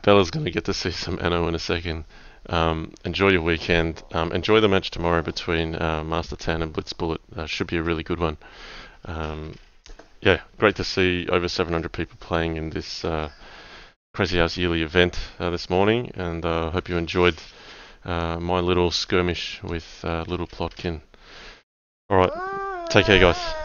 Speaker 1: Bella's gonna get to see some Anno in a second. Enjoy your weekend. Enjoy the match tomorrow between Master Tan and Blitzbullet. Should be a really good one. Yeah, great to see over 700 people playing in this Crazyhouse Yearly event this morning, and hope you enjoyed my little skirmish with Little Plotkin. Alright, take care guys.